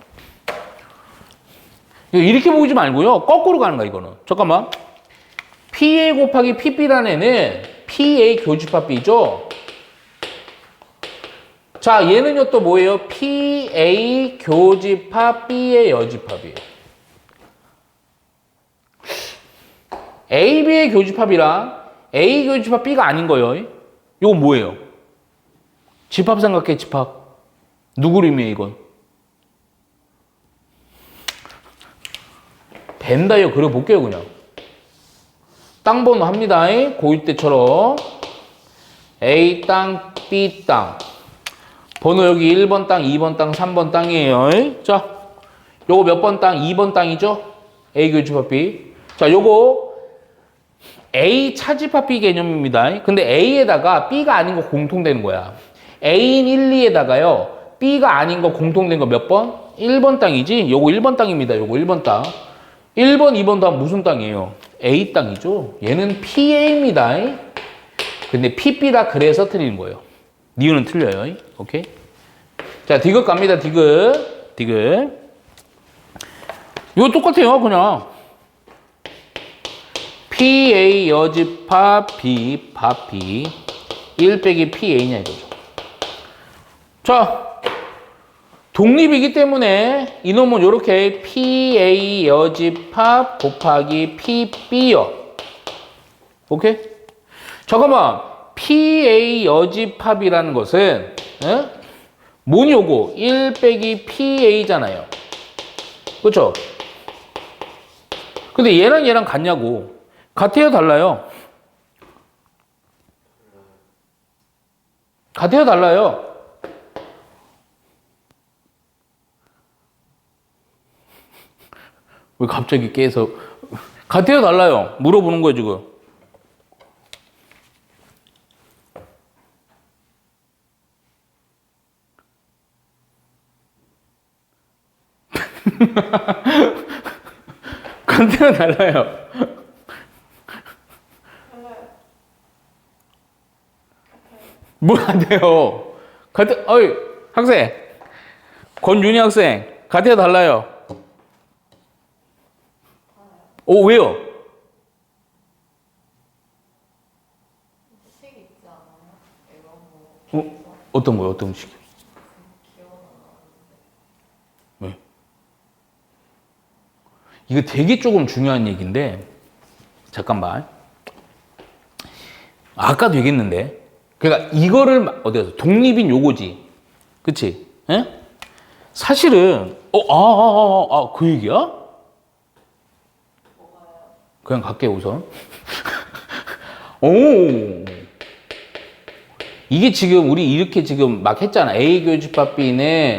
이렇게 보지 말고요. 거꾸로 가는 거야, 이거는. 잠깐만. PA 곱하기 PB라는 애는 PA 교집합 B죠? 자, 얘는요 또 뭐예요? PA 교집합 B의 여집합이에요. AB의 교집합이랑 A 교집합 B가 아닌 거예요. 이건 뭐예요? 집합 생각해, 집합. 누구를 의미해, 이건? 벤다이어 그려볼게요, 그냥. 땅 번호 합니다. 고1 때처럼. A 땅, B 땅. 번호 여기 1번 땅, 2번 땅, 3번 땅이에요. 자, 요거 몇 번 땅? 2번 땅이죠? A 교집합 B. 자, 요거 A 차집합 B 개념입니다. 근데 A에다가 B가 아닌 거 공통되는 거야. A인 1, 2에다가요. B가 아닌 거 공통된 거 몇 번? 1번 땅이지? 요거 1번 땅입니다. 요거 1번 땅. 1번, 2번 다음 무슨 땅이에요? A 땅이죠? 얘는 PA입니다. 근데 PB라 그래서 틀리는 거예요. 니은은 틀려요. 오케이? 자, 디귿 갑니다. 디귿. 이거 똑같아요. 그냥. PA 여집합 B 밥 B 1 빼기 PA냐 이거죠. 자, 독립이기 때문에 이놈은 이렇게 PA 여집합 곱하기 PB요. 오케이? 잠깐만, PA 여집합이라는 것은 뭐니 요거? 1 빼기 PA잖아요. 그렇죠? 근데 얘랑 얘랑 같냐고. 같아요, 달라요? 같아요, 달라요? 왜 갑자기 깨서 같아요, 달라요? 물어보는 거예요, 지금. 같아요, 달라요? 뭘 같아요? 어이, 학생. 권윤희 학생. 같아요, 달라요? 오, 왜요? 식 있지 않아요? 이런 거. 어떤 거요? 어떤 식이요? 왜? 이거 되게 조금 중요한 얘기인데, 잠깐만. 아까도 얘기했는데, 그러니까 이거를 어디서 독립인 요거지, 그치? 예? 사실은 그 얘기야? 그냥 갈게요 우선. 오, 이게 지금 우리 이렇게 지금 막 했잖아. A 교집합 B는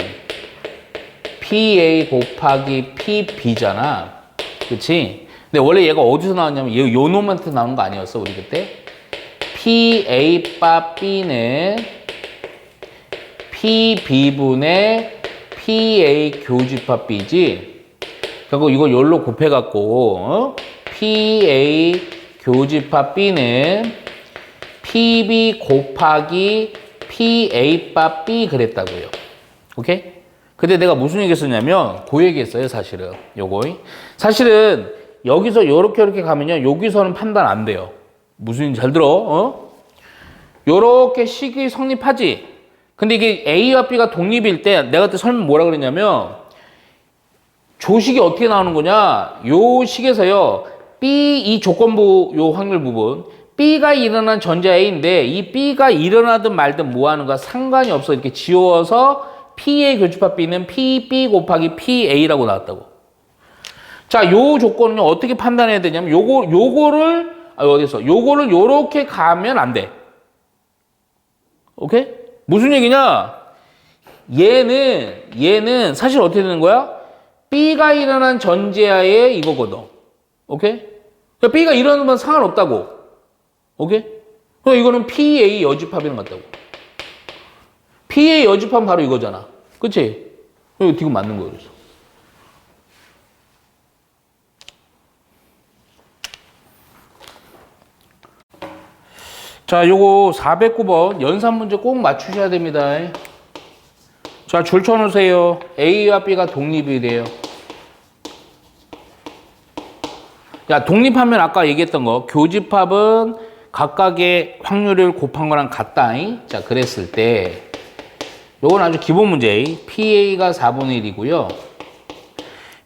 PA 곱하기 PB잖아, 그치? 근데 원래 얘가 어디서 나왔냐면 요 놈한테 나오는 거 아니었어 우리 그때? PA 바 B는 PB분의 PA 교집합 B지. 그리고 이걸 열로 곱해갖고 PA 교집합 B는 PB 곱하기 PA 바 B 그랬다고요. 오케이? 근데 내가 무슨 얘기 했었냐면 그 얘기 했어요 사실은. 요거 사실은 여기서 이렇게 가면요 여기서는 판단 안 돼요. 무슨 잘 들어? 요렇게 식이 성립하지. 근데 이게 A와 B가 독립일 때 내가 그때 설명 뭐라 그랬냐면 조식이 어떻게 나오는 거냐? 요 식에서요. B 이 조건부 요 확률 부분 B가 일어난 전제 A인데 이 B가 일어나든 말든 뭐 하는 거야? 상관이 없어. 이렇게 지워서 P의 교집합 B는 PB 곱하기 PA라고 나왔다고. 자, 요 조건은요. 어떻게 판단해야 되냐면 요거를 요렇게 가면 안 돼. 오케이? 무슨 얘기냐? 얘는 사실 어떻게 되는 거야? B가 일어난 전제하에 이거거든. 오케이? 그러니까 B가 일어나면 상관없다고. 오케이? 그럼 이거는 PA 여집합이랑 같다고. PA 여집합은 바로 이거잖아. 그치? 이거 지금 맞는 거예요. 그래서. 자, 요거 409번 연산 문제 꼭 맞추셔야 됩니다. 자, 줄 쳐놓으세요. A와 B가 독립이래요. 야, 독립하면 아까 얘기했던 거 교집합은 각각의 확률을 곱한 거랑 같다. 자, 그랬을 때 요건 아주 기본 문제. PA가 4분의 1이고요.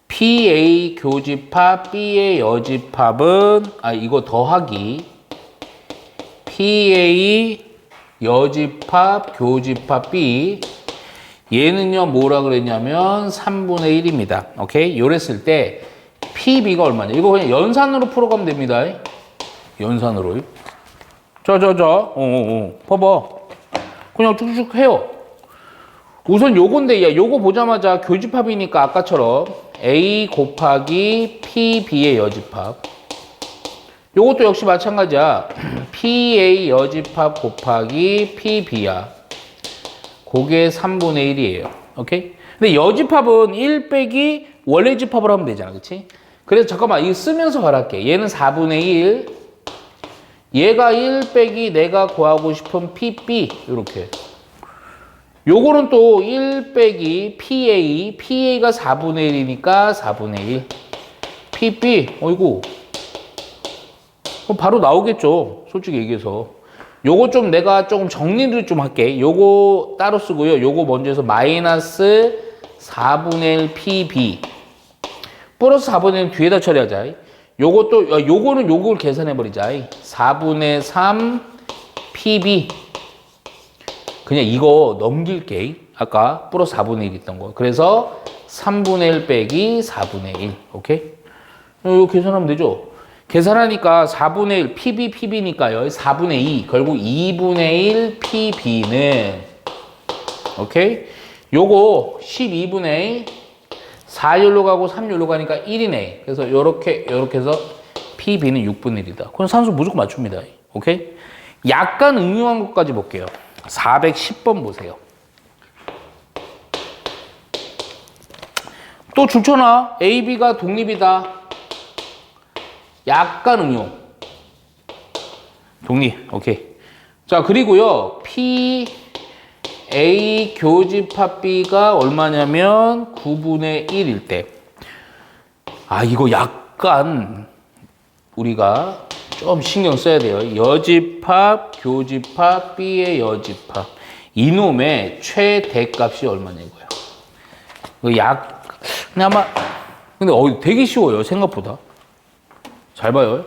PA 교집합 B의 여집합은 이거 더하기 PA 여집합 교집합 B 얘는요 뭐라 그랬냐면 3분의 1입니다. 오케이? 요랬을 때 PB가 얼마냐? 이거 그냥 연산으로 풀어가면 됩니다. 연산으로. 봐봐. 그냥 쭉쭉 해요. 우선 요건데, 야, 요거 보자마자 교집합이니까 아까처럼 A 곱하기 PB의 여집합. 요것도 역시 마찬가지야. PA 여집합 곱하기 PB야. 그게 3분의 1이에요. 오케이? 근데 여집합은 1 빼기 원래 집합을 하면 되잖아. 그치? 그래서 잠깐만, 이거 쓰면서 말할게. 얘는 4분의 1. 얘가 1 빼기 내가 구하고 싶은 PB. 이렇게. 요거는 또 1 빼기 PA가 4분의 1이니까 4분의 1. PB. 어이구. 그럼 바로 나오겠죠. 솔직히 얘기해서. 요거 좀 내가 조금 정리를 좀 할게. 요거 따로 쓰고요. 요거 먼저 해서 마이너스 4분의 1 PB. 플러스 4분의 1 뒤에다 처리하자. 요것도, 요거는 요걸 계산해버리자. 4분의 3 PB. 그냥 이거 넘길게. 아까 플러스 4분의 1 있던 거. 그래서 3분의 1 빼기 4분의 1. 오케이? 이거 계산하면 되죠? 계산하니까 4분의 1 PB니까요. 4분의 2. 결국 2분의 1 PB는 오케이? 요거 12분의 4열로 가고 3열로 가니까 1이네. 그래서 요렇게 해서 PB는 6분의 1이다. 그럼 산수 무조건 맞춥니다. 오케이? 약간 응용한 것까지 볼게요. 410번 보세요. 또 줄쳐놔. A, B가 독립이다. 약간 응용. 독립. 오케이. 자, 그리고요. P, A 교집합 B가 얼마냐면 9분의 1일 때. 아, 이거 약간 우리가 좀 신경 써야 돼요. 여집합, 교집합, B의 여집합. 이놈의 최대값이 얼마냐고요. 근데 아마, 근데 되게 쉬워요. 생각보다. 잘 봐요.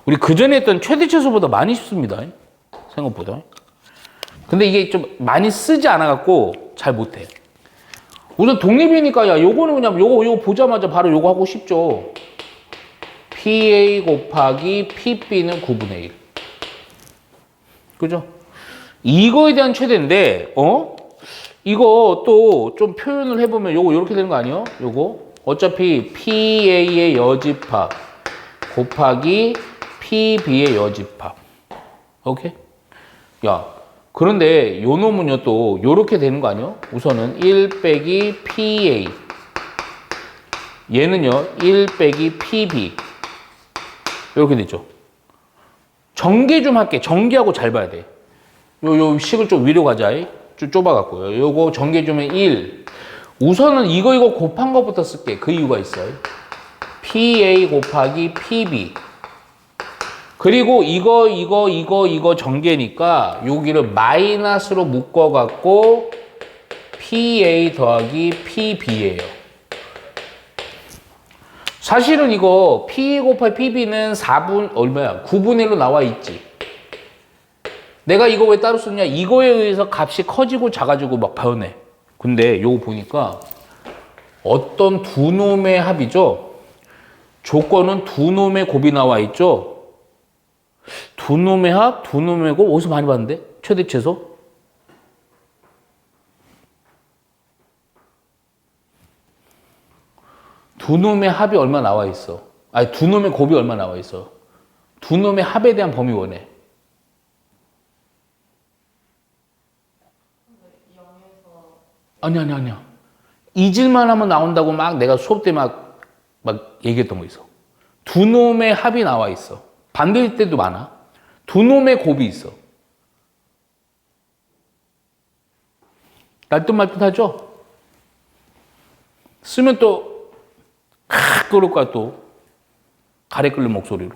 우리 그전에 했던 최대최소보다 많이 쉽습니다. 생각보다. 근데 이게 좀 많이 쓰지 않아갖고 잘 못해. 우선 독립이니까, 야, 요거는 그냥, 요거 보자마자 바로 요거 하고 싶죠. PA 곱하기 PB는 9분의 1. 그죠? 이거에 대한 최대인데, 이거 또 좀 표현을 해보면 요거 요렇게 되는 거 아니에요? 요거. 어차피 PA의 여집합 곱하기 PB의 여집합. 오케이? 야, 그런데 요 놈은요 또 요렇게 되는 거 아니에요? 우선은 1 빼기 PA. 얘는요 1 빼기 PB. 이렇게 되죠. 전개 좀 할게. 전개하고 잘 봐야 돼. 요 식을 좀 위로 가자. 좀 좁아갖고요. 요거 전개 주면 1. 우선은 이거 곱한 것부터 쓸게. 그 이유가 있어요. PA 곱하기 PB. 그리고 이거 전개니까 여기를 마이너스로 묶어갖고 PA 더하기 PB예요. 사실은 이거 PA 곱하기 PB는 9분의 1로 나와 있지. 내가 이거 왜 따로 쓰냐? 이거에 의해서 값이 커지고 작아지고 막 변해. 근데 요거 보니까 어떤 두 놈의 합이죠? 조건은 두 놈의 곱이 나와 있죠? 두 놈의 합, 두 놈의 곱, 어디서 많이 봤는데? 최대 최소? 두 놈의 합이 얼마 나와 있어? 아니, 두 놈의 곱이 얼마 나와 있어? 두 놈의 합에 대한 범위 원해. 아니야. 잊을만 하면 나온다고 막 내가 수업 때 막 얘기했던 거 있어. 두 놈의 합이 나와 있어. 반대일 때도 많아. 두 놈의 곱이 있어. 날듯말듯 하죠? 쓰면 또, 그럴 거야, 또. 가래 끓는 목소리로.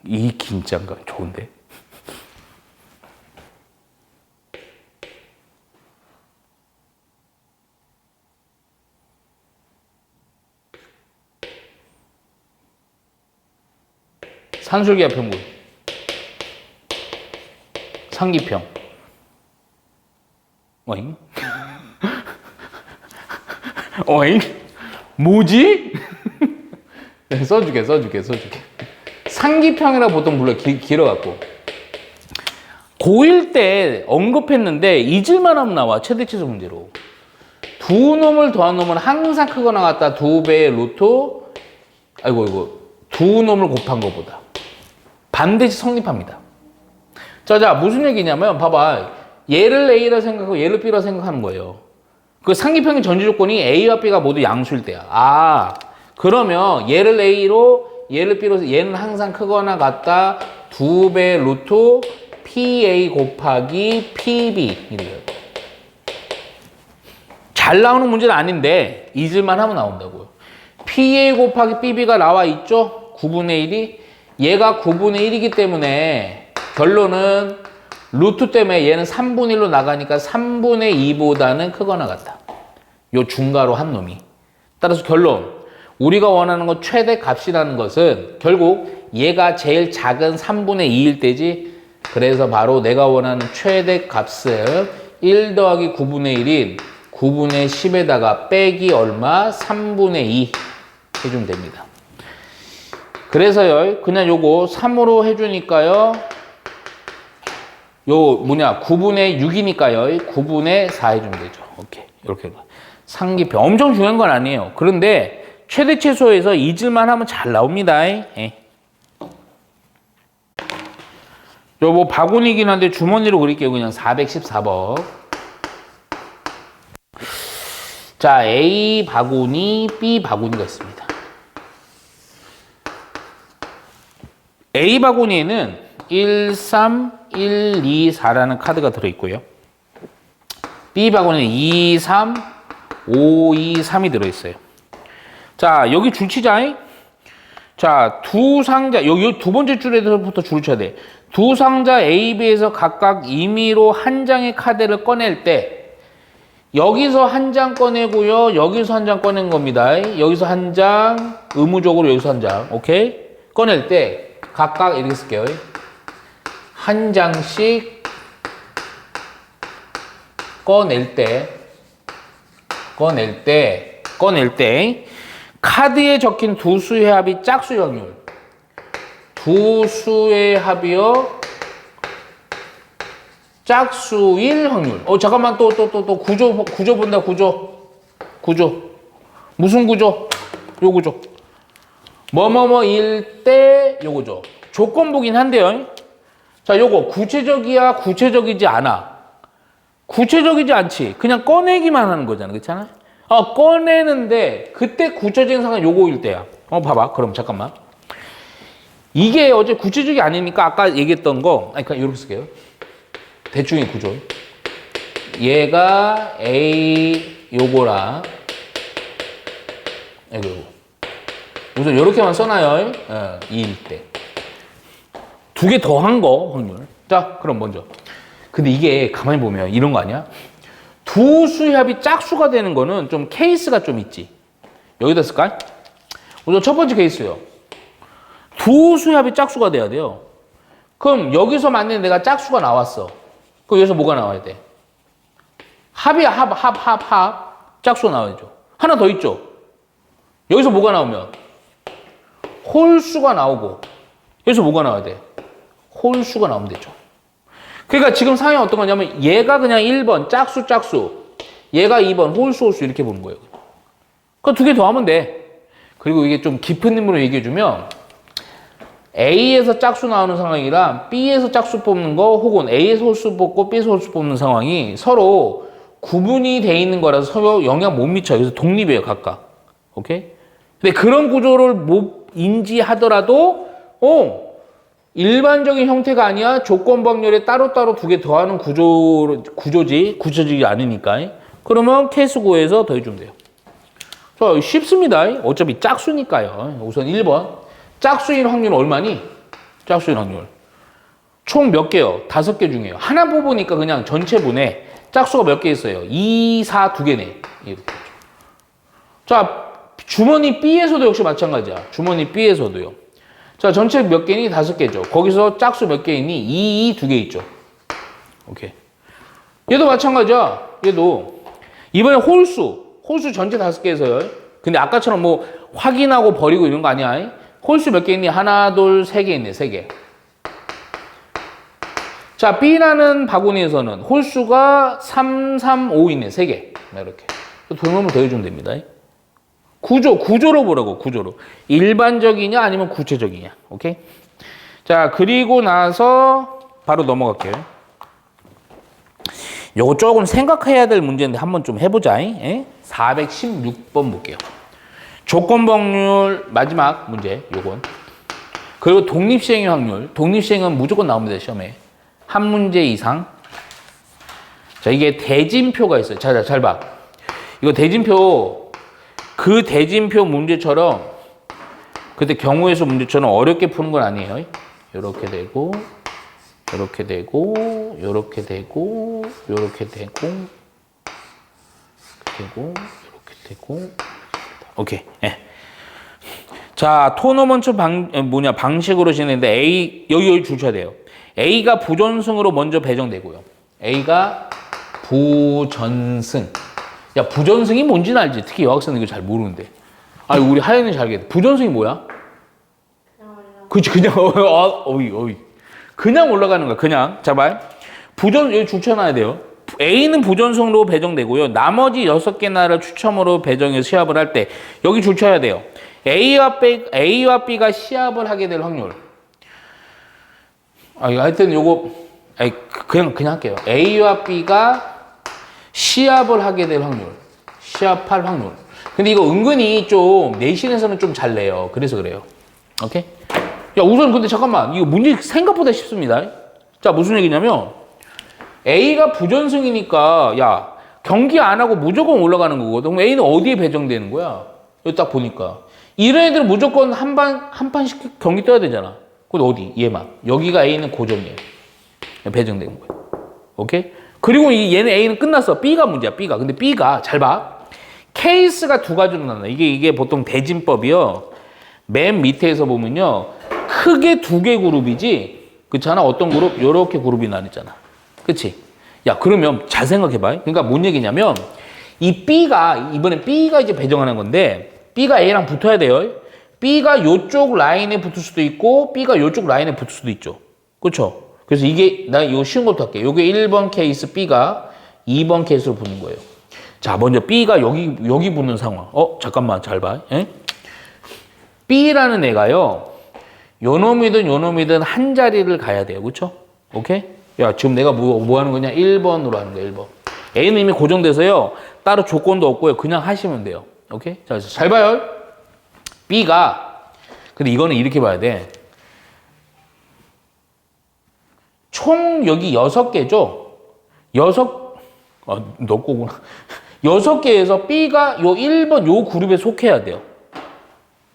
이 긴장감 좋은데? 산술기압 평균. 상기평. 어잉? 어잉? 뭐지? 써줄게. 상기평이라 보통 불러. 길어갖고. 고1 때 언급했는데 잊을만 하면 나와. 최대치수 문제로. 두 놈을 더한 놈은 항상 크거나 같다. 2배의 루트. 아이고. 두 놈을 곱한 것보다. 반드시 성립합니다. 자, 무슨 얘기냐면, 봐봐. 얘를 A라 생각하고 얘를 B라 생각하는 거예요. 그 상기평의 전제 조건이 A와 B가 모두 양수일 때야. 아, 그러면 얘를 A로, 얘를 B로, 얘는 항상 크거나 같다. 2배 루트 PA 곱하기 PB. 이래요. 잘 나오는 문제는 아닌데, 잊을만 하면 나온다고요. PA 곱하기 PB가 나와 있죠? 9분의 1이. 얘가 9분의 1이기 때문에 결론은 루트 때문에 얘는 3분의 1로 나가니까 3분의 2보다는 크거나 같다. 요 중괄호 한 놈이. 따라서 결론. 우리가 원하는 건 최대 값이라는 것은 결국 얘가 제일 작은 3분의 2일 때지. 그래서 바로 내가 원하는 최대 값을 1 더하기 9분의 1인 9분의 10에다가 빼기 얼마? 3분의 2 해주면 됩니다. 그래서요, 그냥 요거 3으로 해주니까요, 요 9분의 6이니까요, 9분의 4 해주면 되죠. 오케이. 이렇게. 상기표. 엄청 중요한 건 아니에요. 그런데 최대 최소에서 잊을만 하면 잘 나옵니다. 예. 요 뭐 바구니긴 한데 주머니로 그릴게요. 그냥 414번. 자, A 바구니, B 바구니가 있습니다. A 바구니에는 1, 3, 1, 2, 4라는 카드가 들어있고요. B 바구니는 2, 3, 5, 2, 3이 들어있어요. 자, 여기 줄 치자. 자, 두 상자, 여기 두 번째 줄에서부터 줄을 쳐야 돼. 두 상자 A, B에서 각각 임의로 한 장의 카드를 꺼낼 때 여기서 한 장 꺼내고요. 여기서 한 장 꺼낸 겁니다. 여기서 한 장, 의무적으로 여기서 한 장. 오케이? 꺼낼 때 각각 이렇게 쓸게요. 한 장씩 꺼낼 때 카드에 적힌 두 수의 합이 짝수의 확률. 두 수의 합이요. 짝수일 확률. 잠깐만, 또 구조 본다, 구조. 무슨 구조? 요 구조. 뭐뭐뭐일 때 요거죠. 조건보긴 한데요. 자, 요거 구체적이야, 구체적이지 않아. 구체적이지 않지. 그냥 꺼내기만 하는 거잖아. 그렇잖아? 꺼내는데 그때 구체적인 상황이 요거일 때야. 봐봐. 그럼 잠깐만. 이게 어제 구체적이 아니니까 아까 얘기했던 거, 그러니까 이렇게 쓸게요. 대충의 구조. 얘가 A 요거랑 요거. 우선 이렇게만 써놔요. 2일 때. 두 개 더한 거 확률. 자, 그럼 먼저. 근데 이게 가만히 보면 이런 거 아니야? 두 수의 합이 짝수가 되는 거는 좀 케이스가 좀 있지. 여기다 쓸까? 우선 첫 번째 케이스요. 두 수의 합이 짝수가 돼야 돼요. 그럼 여기서 만약에 내가 짝수가 나왔어. 그럼 여기서 뭐가 나와야 돼? 합이야, 합. 짝수가 나와야죠. 하나 더 있죠. 여기서 뭐가 나오면? 홀수가 나오고. 여기서 뭐가 나와야 돼? 홀수가 나오면 되죠. 그러니까 지금 상황이 어떤 거냐면 얘가 그냥 1번 짝수. 얘가 2번 홀수 이렇게 보는 거예요. 그럼 두 개 더 하면 돼. 그리고 이게 좀 깊은 의미로 얘기해주면 A에서 짝수 나오는 상황이랑 B에서 짝수 뽑는 거 혹은 A에서 홀수 뽑고 B에서 홀수 뽑는 상황이 서로 구분이 돼 있는 거라서 서로 영향 못 미쳐요. 그래서 독립이에요, 각각. 오케이? 근데 그런 구조를 못 인지하더라도 일반적인 형태가 아니야. 조건방열에 따로따로 두 개 더하는 구조지. 구체적이지 않으니까. 그러면 케이스 9에서 더해주면 돼요. 자, 쉽습니다. 어차피 짝수니까요. 우선 1번. 짝수인 확률은 얼마니? 짝수인 확률. 총 몇 개요? 5개 중에요. 하나 뽑으니까 그냥 전체 분에 짝수가 몇 개 있어요? 2, 4, 2개네. 이렇게. 자, 주머니 B에서도 역시 마찬가지야. 주머니 B에서도요. 자, 전체 몇 개니? 5개죠. 거기서 짝수 몇 개 있니? 2, 2, 2개 있죠. 오케이. 얘도 마찬가지야. 얘도. 이번에 홀수 전체 5개에서요. 근데 아까처럼 뭐 확인하고 버리고 이런 거 아니야. 홀수 몇 개 있니? 하나, 둘, 3개 있네. 3개. 자, B라는 바구니에서는 홀수가 3, 3, 5 있네. 3개. 이렇게. 두 놈을 더해주면 됩니다. 구조로 보라고, 구조로. 일반적이냐 아니면 구체적이냐. 오케이? 자, 그리고 나서 바로 넘어갈게요. 요거 조금 생각해야 될 문제인데 한번 좀 해보자. 416번 볼게요. 조건복률 마지막 문제, 요건. 그리고 독립시행의 확률. 독립시행은 무조건 나옵니다, 시험에. 한 문제 이상. 자, 이게 대진표가 있어요. 자, 잘 봐. 이거 대진표, 그 대진표 문제처럼, 그때 경우에서 문제처럼 어렵게 푸는 건 아니에요. 이렇게 되고, 이렇게 되고, 요렇게 되고, 요렇게 되고, 요렇게 되고, 오케이. 예. 자, 토너먼트 방식으로 진행되는데 A, 여기 줄쳐야 돼요. A가 부전승으로 먼저 배정되고요. A가 부전승. 야, 부전승이 뭔지는 알지? 특히 여학생들 이거 잘 모르는데. 아, 우리 하연이 잘 알겠다. 부전승이 뭐야? 그치, 그냥, 어이. 그냥 올라가는 거야, 그냥. 자, 여기 줄쳐놔야 돼요. A는 부전승으로 배정되고요. 나머지 6개나라를 추첨으로 배정해서 시합을 할 때, 여기 줄쳐야 돼요. A와 B가 시합을 하게 될 확률. 하여튼 요거, 그냥 할게요. A와 B가 시합을 하게 될 확률. 시합할 확률. 근데 이거 은근히 좀, 내신에서는 좀 잘 내요. 그래서 그래요. 오케이? 야, 우선 근데 잠깐만. 이거 문제 생각보다 쉽습니다. 자, 무슨 얘기냐면, A가 부전승이니까, 야, 경기 안 하고 무조건 올라가는 거거든. 그럼 A는 어디에 배정되는 거야? 여기 딱 보니까. 이런 애들은 무조건 한 판씩 경기 떠야 되잖아. 그건 어디? 얘만. 여기가 A는 고정이에요. 배정된 거예요. 오케이? 그리고 얘는 A는 끝났어. B가 문제야, B가. 근데 B가, 잘 봐. 케이스가 두 가지로 나눠. 이게 보통 대진법이요. 맨 밑에서 보면요. 크게 2개 그룹이지. 그렇잖아. 어떤 그룹? 요렇게 그룹이 나뉘잖아. 그치? 야, 그러면 잘 생각해봐. 그러니까 뭔 얘기냐면, 이번에 B가 이제 배정하는 건데, B가 A랑 붙어야 돼요. B가 요쪽 라인에 붙을 수도 있고, B가 요쪽 라인에 붙을 수도 있죠. 그쵸? 그래서 나 이거 쉬운 것부터 할게. 요게 1번 케이스 B가 2번 케이스로 붙는 거예요. 자, 먼저 B가 여기 붙는 상황. 잠깐만, 잘 봐. 에? B라는 애가요, 요놈이든 한 자리를 가야 돼요. 그쵸? 오케이? 야, 지금 내가 뭐 하는 거냐? 1번으로 하는 거야, 1번. A는 이미 고정돼서요, 따로 조건도 없고요. 그냥 하시면 돼요. 오케이? 자, 잘 봐요. B가, 근데 이거는 이렇게 봐야 돼. 총 여기 6개죠? 너 거구나. 6개에서 B가 요 1번 요 그룹에 속해야 돼요.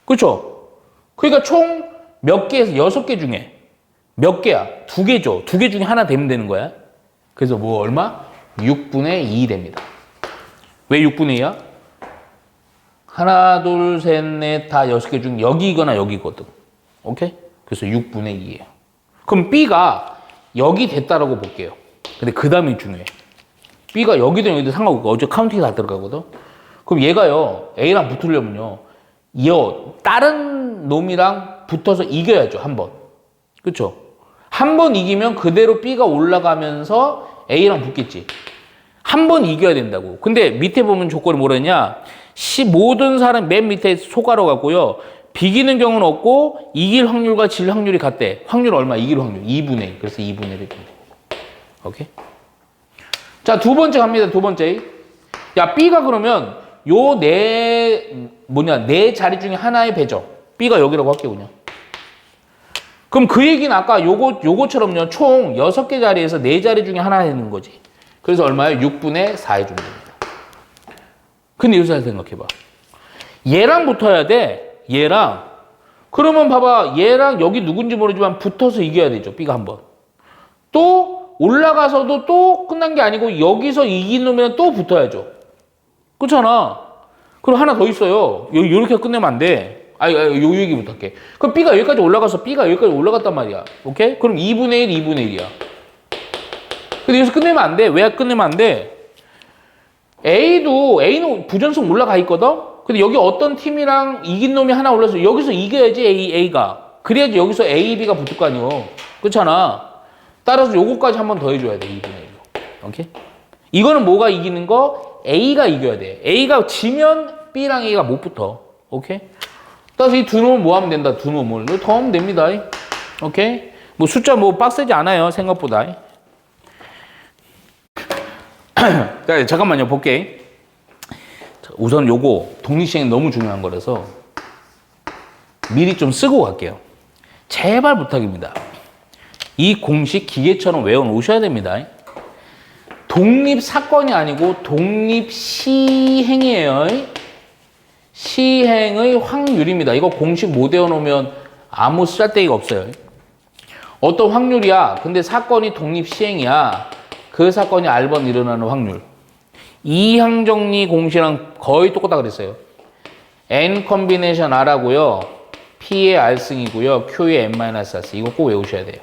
그쵸? 그러니까 총 몇 개에서 6개 중에 몇 개야? 2개죠. 2개 중에 하나 되면 되는 거야. 그래서 얼마? 6분의 2 됩니다. 왜 6분의 2야? 하나, 둘, 셋, 넷, 다 6개 중 여기거나 여기거든. 오케이? 그래서 6분의 2예요. 그럼 B가 여기 됐다라고 볼게요. 근데 그 다음이 중요해. B가 여기든 여기든 상관없고 어제 카운팅이 다 들어가거든. 그럼 얘가요, A랑 붙으려면요, 다른 놈이랑 붙어서 이겨야죠, 한 번. 그쵸? 한 번 이기면 그대로 B가 올라가면서 A랑 붙겠지. 한 번 이겨야 된다고. 근데 밑에 보면 조건이 뭐랬냐? 모든 사람 맨 밑에 소가로 갖고요. 비기는 경우는 없고 이길 확률과 질 확률이 같대. 확률 얼마? 이길 확률 2분의 1. 그래서 2분의 1이 되는 거고. 오케이? 자, 두 번째 갑니다. 두 번째. 야, B가 그러면 네 자리 중에 하나의 배정. B가 여기라고 할게요, 그냥. 그럼 그 얘기는 아까 요거처럼요. 총 6개 자리에서 4자리 중에 하나 되는 거지. 그래서 얼마예요? 6분의 4의 정도 됩니다. 근데 여기서 잘 생각해봐. 얘랑 붙어야 돼. 얘랑. 그러면 봐봐. 얘랑 여기 누군지 모르지만 붙어서 이겨야 되죠. B가 한 번. 또 올라가서도 또 끝난 게 아니고 여기서 이긴 놈이랑 또 붙어야죠. 그렇잖아. 그럼 하나 더 있어요. 요렇게 끝내면 안 돼. 요 얘기 부탁해. 그럼 B가 여기까지 올라가서 B가 여기까지 올라갔단 말이야. 오케이? 그럼 2분의 1, 2분의 1이야. 근데 여기서 끝내면 안 돼. 왜 끝내면 안 돼? A는 부전승 올라가 있거든? 근데 여기 어떤 팀이랑 이긴 놈이 하나 올라서 여기서 이겨야지 A가. 그래야지 여기서 A, B가 붙을 거 아니에요. 그렇잖아. 따라서 요거까지 한 번 더 해줘야 돼. 2분의 1로. 오케이? 이거는 뭐가 이기는 거? A가 이겨야 돼. A가 지면 B랑 A가 못 붙어. 오케이? 따라서 이 두 놈을 뭐 하면 된다? 두 놈을. 더 하면 됩니다. 오케이? 숫자 빡세지 않아요. 생각보다. 자, 잠깐만요. 볼게. 우선 요거 독립시행이 너무 중요한 거라서 미리 좀 쓰고 갈게요. 제발 부탁입니다. 이 공식 기계처럼 외워놓으셔야 됩니다. 독립사건이 아니고 독립시행이에요. 시행의 확률입니다. 이거 공식 못 외워놓으면 아무 쓸데기가 없어요. 어떤 확률이야. 근데 사건이 독립시행이야. 그 사건이 R번 일어나는 확률. 이항정리 공식이랑 거의 똑같다 그랬어요. N 컨비네이션 R하고요. P의 R승이고요. Q의 N-R. 이거 꼭 외우셔야 돼요.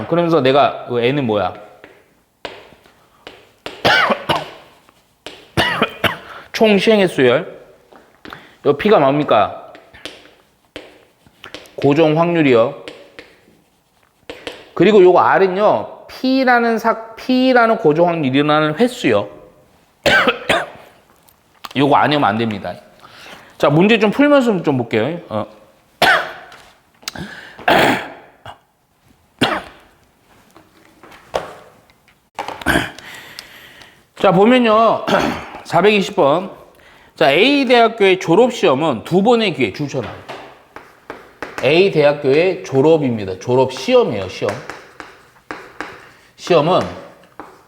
그러면서 내가 N은 뭐야? 총 시행의 수열. 요 P가 뭡니까? 고정 확률이요. 그리고 요거 R은요. P라는 고정 확률이 일어나는 횟수요. 요거 안 외우면 안 됩니다. 자, 문제 좀 풀면서 좀 볼게요. 자, 보면요. 420번. 자, A 대학교의 졸업시험은 두 번의 기회 주잖아요. A 대학교의 졸업입니다. 졸업 시험이에요, 시험. 시험은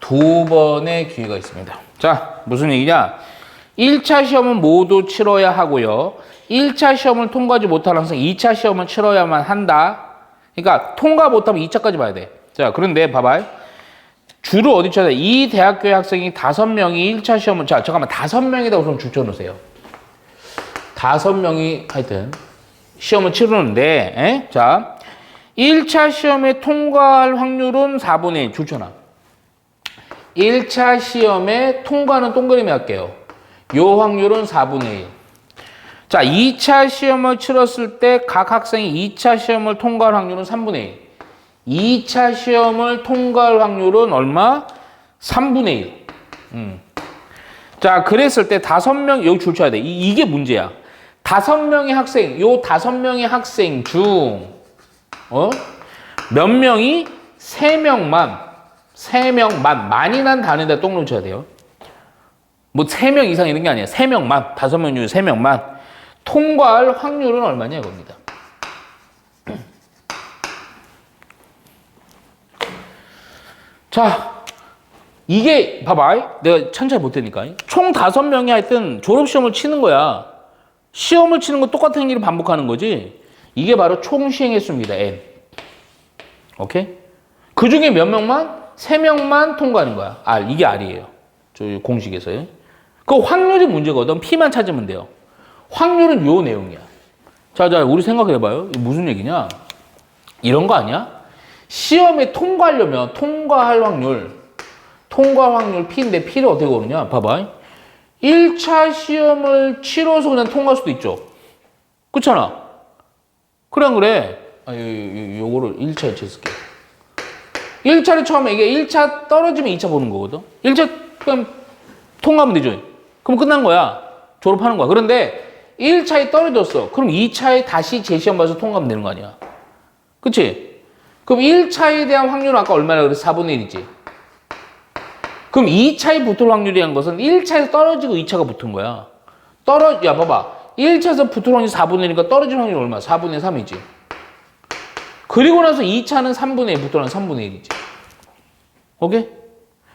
두 번의 기회가 있습니다. 자, 무슨 얘기냐? 1차 시험은 모두 치러야 하고요. 1차 시험을 통과하지 못한 학생 2차 시험을 치러야만 한다. 그러니까 통과 못하면 2차까지 봐야 돼. 자, 그런데 봐봐요. 주로 어디 쳐야 돼? 이 대학교의 학생이 5명이 1차 시험을, 자, 잠깐만, 5명이다 우선 줄쳐놓으세요. 5명이 하여튼 시험을 치르는데, 자, 1차 시험에 통과할 확률은 4분의 1 줄쳐놔. 1차 시험에 통과는 동그라미 할게요. 요 확률은 4분의 1. 자, 2차 시험을 치렀을 때 각 학생이 2차 시험을 통과할 확률은 3분의 1. 2차 시험을 통과할 확률은 얼마? 3분의 1. 자, 그랬을 때 5명, 여기 줄 쳐야 돼. 이게 문제야. 5명의 학생, 요 5명의 학생 중, 몇 명이 3명만, 많이 난 단위에다 똥 놓쳐야 돼요. 뭐 3명 이상 이런 게 아니야. 3명만, 5명 중 3명만 통과할 확률은 얼마냐 이겁니다. 자, 이게 봐봐. 내가 천천히 못 되니까. 총 5명이 하여튼 졸업시험을 치는 거야. 시험을 치는 건 똑같은 일을 반복하는 거지. 이게 바로 총 시행 횟수입니다. N. 오케이? 그 중에 몇 명만? 3명만 통과하는 거야. R. 이게 R이에요. 저 공식에서요. 그 확률이 문제거든. P만 찾으면 돼요. 확률은 요 내용이야. 자, 우리 생각해봐요. 이게 무슨 얘기냐? 이런 거 아니야? 시험에 통과하려면 통과할 확률 P인데 P를 어떻게 고르냐? 봐봐. 1차 시험을 치러서 그냥 통과할 수도 있죠. 그렇잖아. 그래 안 그래? 요거를 1차 2차 쓸게요. 1차를 처음에 이게 1차 떨어지면 2차 보는 거거든. 1차 그냥 통과하면 되죠. 그럼 끝난 거야. 졸업하는 거야. 그런데 1차에 떨어졌어. 그럼 2차에 다시 재시험 봐서 통과하면 되는 거 아니야. 그치? 그럼 1차에 대한 확률은 아까 얼마나 그랬어? 4분의 1이지. 그럼 2차에 붙을 확률이란 것은 1차에서 떨어지고 2차가 붙은 거야. 야, 봐봐. 1차에서 붙을 확률이 4분의 1이니까 떨어질 확률이 얼마? 4분의 3이지. 그리고 나서 2차는 3분의 1, 붙으면 3분의 1이지. 오케이?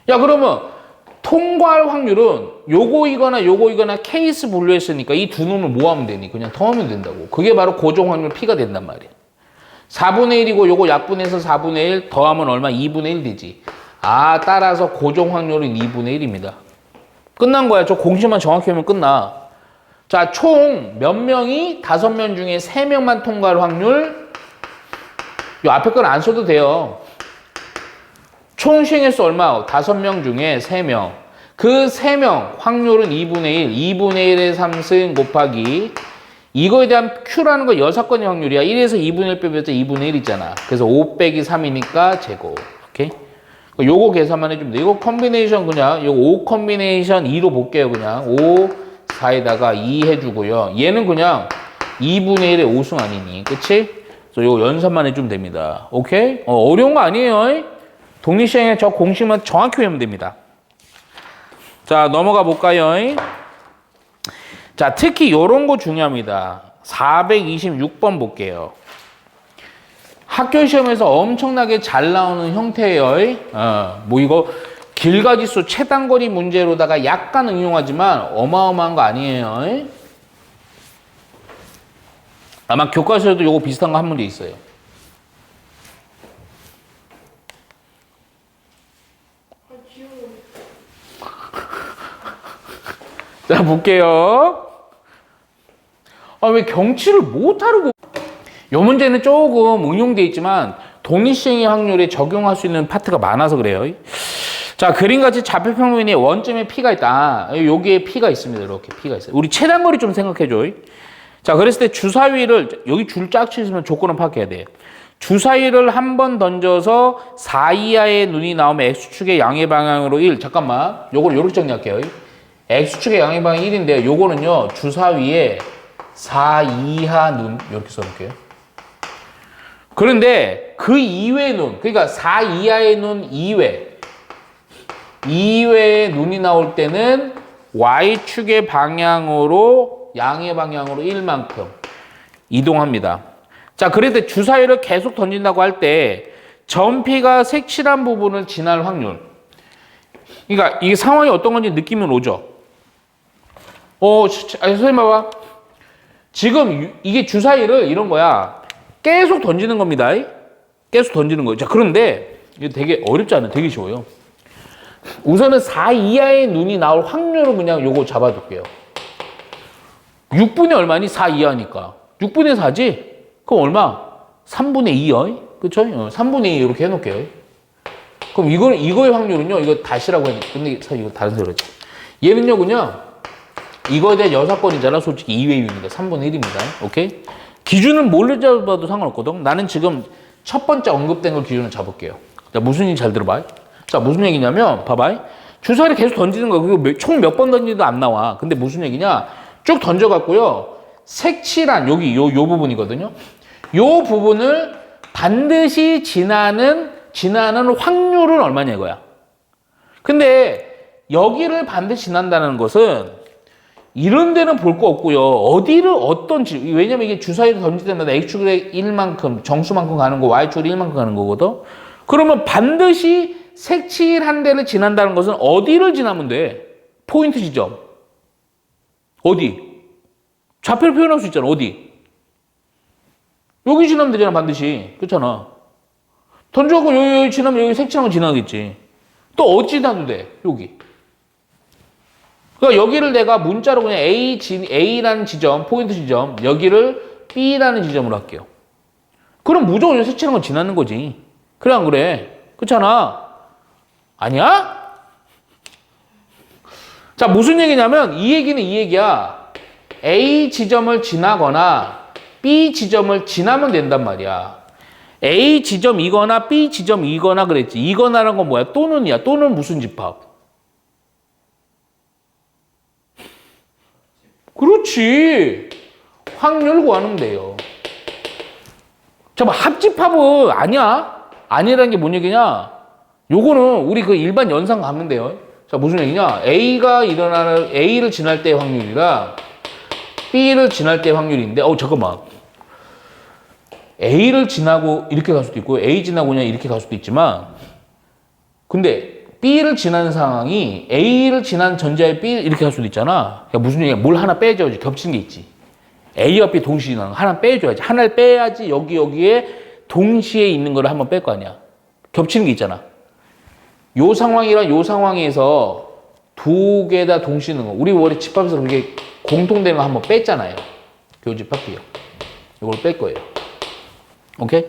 야, 그러면 통과할 확률은 요거이거나 케이스 분류했으니까 이 두 놈을 모아면 되니 그냥 더하면 된다고. 그게 바로 고정 확률 P가 된단 말이야. 4분의 1이고 요거 약분해서 4분의 1 더하면 얼마? 2분의 1 되지. 아, 따라서 고정 확률은 2분의 1입니다. 끝난 거야. 저 공식만 정확히 하면 끝나. 자, 총 몇 명이 5명 중에 3명만 통과할 확률? 요 앞에 건 안 써도 돼요. 총 시행횟수 얼마? 5명 중에 3명. 그 3명 확률은 2분의 1. 2분의 1의 3승 곱하기 이거에 대한 Q라는 거 6건의 확률이야. 1에서 2분의 1 빼면 2분의 1 있잖아. 그래서 5 빼기 3이니까 제곱. 오케이? 요거 계산만 해주면 돼. 이거 컨비네이션 그냥, 요거 5 컨비네이션 2로 볼게요. 그냥 5, 4에다가 2 해주고요. 얘는 그냥 2분의 1의 5승 아니니. 그치? 그래서 요거 연산만 해주면 됩니다. 오케이? 어려운 거 아니에요. 독립시행에 저 공식만 정확히 외우면 됩니다. 자, 넘어가 볼까요? 자, 특히 요런 거 중요합니다. 426번 볼게요. 학교 시험에서 엄청나게 잘 나오는 형태예요. 뭐 이거 길가지수 최단거리 문제로다가 약간 응용하지만 어마어마한 거 아니에요. 아마 교과서에도 요거 비슷한 거 한 문제 있어요. 귀여워. 자, 볼게요. 아, 왜 경치를 못 하르고. 요 문제는 조금 응용돼 있지만 독립시행의 확률에 적용할 수 있는 파트가 많아서 그래요. 자, 그림같이 좌표평면에 원점에 P가 있다. 여기에 P가 있습니다. 이렇게 P가 있어요. 우리 최단거리 좀 생각해줘. 자, 그랬을 때 주사위를 여기 줄 쫙 치시면 조건을 파악해야 돼. 주사위를 한 번 던져서 4 이하의 눈이 나오면 X축의 양의 방향으로 1. 잠깐만. 요걸 요렇게 정리할게요. X축의 양의 방향 1인데 요거는요. 주사위에 4 이하 눈 이렇게 써놓을게요. 그런데 그 이외의 눈, 그러니까 4 이하의 눈 이외의 눈이 나올 때는 Y축의 방향으로 양의 방향으로 1만큼 이동합니다. 자, 그런데 주사위를 계속 던진다고 할 때 점피가 색칠한 부분을 지날 확률. 그러니까 이 상황이 어떤 건지 느낌은 오죠. 선생님 봐봐. 지금 이게 주사위를 이런 거야. 계속 던지는 겁니다. 계속 던지는 거예요. 자, 그런데 이게 되게 어렵지 않아요. 되게 쉬워요. 우선은 4 이하의 눈이 나올 확률을 그냥 요거 잡아둘게요. 6분의 얼마니? 4 이하니까. 6분의 4지? 그럼 얼마? 3분의 2요. 그쵸? 3분의 2 이렇게 해놓을게요. 그럼 이거의 확률은요, 이거 다시라고 했는데, 근데 이거 다른 소리지. 얘는요, 그냥, 이거에 대한 여사건이잖아. 솔직히 2의 유입니다. 3분의 1입니다. 오케이? 기준을 뭘로 잡아도 상관없거든. 나는 지금 첫 번째 언급된 걸 기준으로 잡을게요. 자, 무슨 얘기 잘 들어봐. 자, 무슨 얘기냐면, 봐봐. 주사위를 계속 던지는 거야. 그리고 총 몇 번 던지도 안 나와. 근데 무슨 얘기냐? 쭉 던져갖고요. 색칠한, 여기, 요 부분이거든요. 요 부분을 반드시 지나는 확률은 얼마냐 이거야. 근데 여기를 반드시 지난다는 것은 이런 데는 볼 거 없고요. 어디를 왜냐면 이게 주사위를 던질 때마다 X축에 1만큼, 정수만큼 가는 거, Y축에 1만큼 가는 거거든. 그러면 반드시 색칠한 데를 지난다는 것은 어디를 지나면 돼? 포인트 지점. 어디? 좌표를 표현할 수 있잖아. 어디? 여기 지나면 되잖아. 반드시. 그렇잖아. 던져갖고 여기 지나면 여기 색칠하면 지나겠지. 또 어디 지나도 돼? 여기. 그러니까 여기를 내가 문자로 그냥 A라는 지점, 포인트 지점, 여기를 B라는 지점으로 할게요. 그럼 무조건 여기 색칠한 건 지나는 거지. 그래 안 그래? 그렇잖아. 아니야? 자, 무슨 얘기냐면 이 얘기는 이 얘기야. A 지점을 지나거나 B 지점을 지나면 된단 말이야. A 지점이거나 B 지점이거나 그랬지. 이거나라는 건 뭐야? 또는이야. 또는 무슨 집합? 그렇지. 확률 구하면 돼요. 잠깐만, 합집합은 아니야. 아니라는 게 뭔 얘기냐? 요거는 우리 그 일반 연산 가면 돼요. 자, 무슨 얘기냐? A를 지날 때의 확률이랑 B를 지날 때의 확률인데, 잠깐만. A를 지나고 이렇게 갈 수도 있고, A 지나고 그냥 이렇게 갈 수도 있지만, 근데 B를 지나는 상황이 A를 지난 전자에 B 이렇게 갈 수도 있잖아. 그러니까 무슨 얘기야? 뭘 하나 빼줘야지. 겹치는 게 있지. A와 B 동시에 지나는 거 하나 빼줘야지. 하나를 빼야지 여기에 동시에 있는 거를 한번 뺄 거 아니야. 겹치는 게 있잖아. 요 상황이랑 요 상황에서 두 개 다 동시에 있는 거. 우리 원래 집합에서 그렇게 공통되는 거 한번 뺐잖아요. 교집합비요. 이걸 뺄 거예요. 오케이?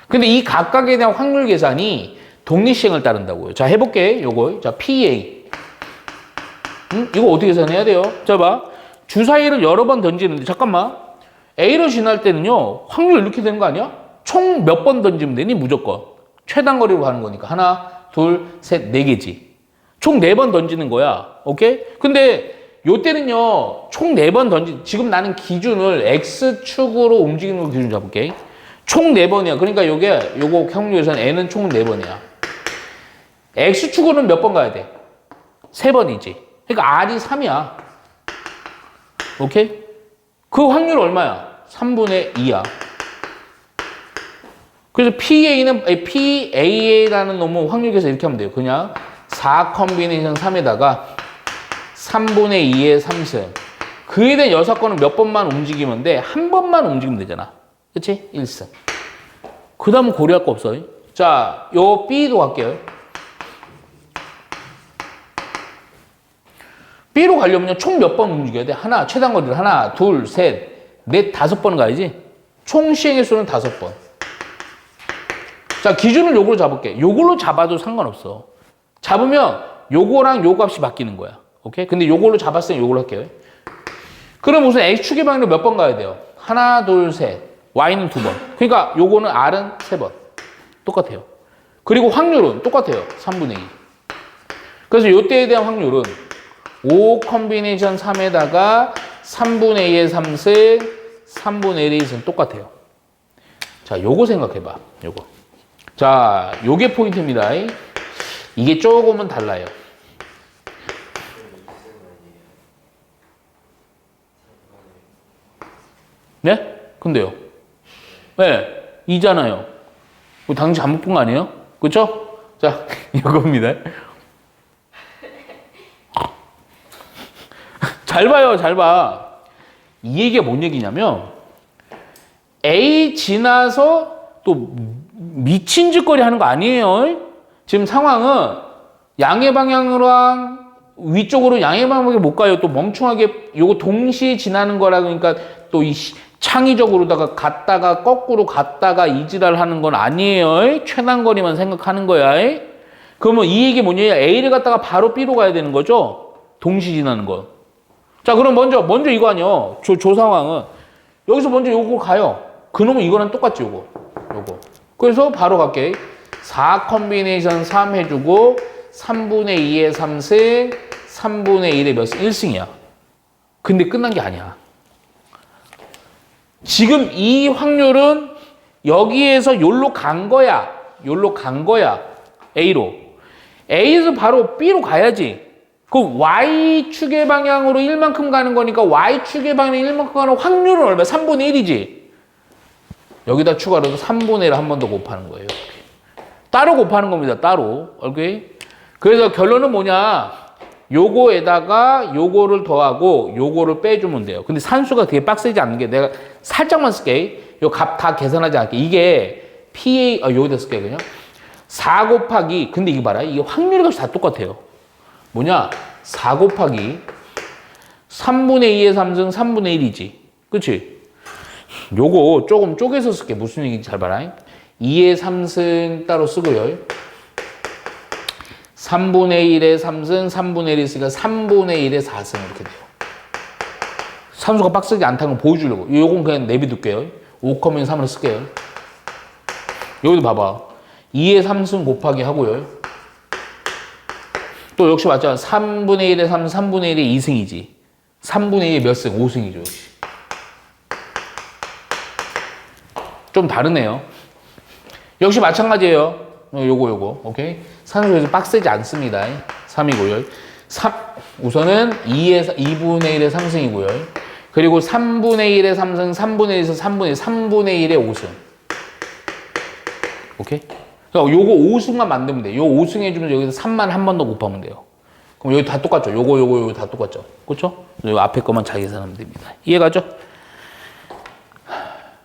근데 이 각각에 대한 확률 계산이 독립시행을 따른다고요. 자, 해볼게. 요거. 자, PA. 이거 어떻게 계산해야 돼요? 자, 봐. 주사위를 여러 번 던지는데, 잠깐만. A로 지날 때는요, 확률 이렇게 되는 거 아니야? 총 몇 번 던지면 되니? 무조건. 최단거리로 가는 거니까. 하나, 둘, 셋, 네 개지. 총 4번 던지는 거야. 오케이? 근데 요때는요, 총 4번 지금 나는 기준을 X축으로 움직이는 거 기준 잡을게. 총 4번이야. 그러니까 요거 확률에서는 N은 총 4번이야. X축으로는 몇 번 가야 돼? 3번이지. 그러니까 R이 3이야. 오케이? 그 확률 얼마야? 3분의 2야. 그래서 PA라는 놈은 확률 계산 이렇게 하면 돼요. 그냥 4 컨비네이션 3에다가 3분의 2의 3승. 그에 대한 6건은 몇 번만 움직이면 돼? 한 번만 움직이면 되잖아. 그치? 1승. 그 다음은 고려할 거 없어. 자, 요 B도 갈게요. B로 가려면 총 몇 번 움직여야 돼? 하나, 최단 거리를 하나, 둘, 셋, 넷, 5번 가야지. 총 시행의 수는 5번. 자, 기준은 요걸로 잡을게. 요걸로 잡아도 상관없어. 잡으면 요거랑 요 값이 바뀌는 거야. 오케이? 근데 요걸로 잡았으니 요걸로 할게요. 그럼 우선 X축의 방향으로 몇 번 가야 돼요? 하나, 둘, 셋. Y는 2번. 그러니까 요거는 R은 3번. 똑같아요. 그리고 확률은 똑같아요. 3분의 2. 그래서 요때에 대한 확률은 5 컴비네이션 3에다가 3분의 2의 3승, 3분의 1의 2승 똑같아요. 자, 요거 생각해봐. 요거. 자, 요게 포인트입니다. 이게 조금은 달라요. 네? 근데요? 네, 2잖아요. 당신 잘못 본 거 아니에요? 그쵸? 자, 이겁니다. 잘 봐요, 잘 봐. 이 얘기가 뭔 얘기냐면, A 지나서 또 미친 짓거리 하는 거 아니에요? 지금 상황은 양의 방향으로랑 위쪽으로 양의 방향으로 못 가요. 또 멍청하게 요거 동시에 지나는 거라 그러니까 또 이 창의적으로다가 갔다가 거꾸로 갔다가 이지랄 하는 건 아니에요. 최단거리만 생각하는 거야. 그러면 이 얘기 뭐냐? A를 갔다가 바로 B로 가야 되는 거죠? 동시 지나는 거. 자, 그럼 먼저 이거 아니요. 조 상황은 여기서 먼저 요거 가요. 그놈은 이거랑 똑같지, 요거. 그래서 바로 갈게. 4 컴비네이션 3 해주고 3분의 2의 3승, 3분의 1의 몇 승? 1승이야. 근데 끝난 게 아니야. 지금 이 확률은 여기에서 요로 간 거야. A로. A에서 바로 B로 가야지. 그 Y축의 방향으로 1만큼 가는 거니까 Y축의 방향으로 1만큼 가는 확률은 얼마야? 3분의 1이지. 여기다 추가로 3분의 1을 한 번 더 곱하는 거예요. 따로 곱하는 겁니다. 따로. 오케이? 그래서 결론은 뭐냐? 요거에다가 요거를 더하고 요거를 빼주면 돼요. 근데 산수가 되게 빡세지 않는 게 내가 살짝만 쓸게. 요 값 다 계산하지 않게. 이게 PA, 여기다 쓸게, 그냥. 4 곱하기, 근데 이거 봐라. 이게 확률 값이 다 똑같아요. 뭐냐? 4 곱하기 3분의 2의 3승 3분의 1이지. 그치? 요거 조금 쪼개서 쓸게. 무슨 얘기인지 잘 봐라. 2의 3승 따로 쓰고요. 3분의 1의 3승, 3분의 1이 있으니까 3분의 1의 4승 이렇게 돼요. 산수가 빡세지 않다는 걸 보여주려고. 요건 그냥 내비둘게요. 5컴인 3으로 쓸게요. 여기도 봐봐. 2의 3승 곱하기 하고요. 또 역시 맞잖아. 3분의 1의 3, 3분의 1의 2승이지. 3분의 1의 몇 승? 5승이죠. 역시. 좀 다르네요. 역시 마찬가지예요. 요거. 오케이? 산수에서 빡세지 않습니다. 3이고요. 우선은 2분의 1의 3승이고요. 그리고 3분의 1의 3승, 3분의 1에서 3분의 1의 5승. 오케이? 그러니까 요거 5승만 만들면 돼. 요 5승 해주면 여기서 3만 한 번 더 곱하면 돼요. 그럼 여기 다 똑같죠? 요거 다 똑같죠? 그렇죠? 요 앞에 것만 잘 계산하면 됩니다. 이해가죠?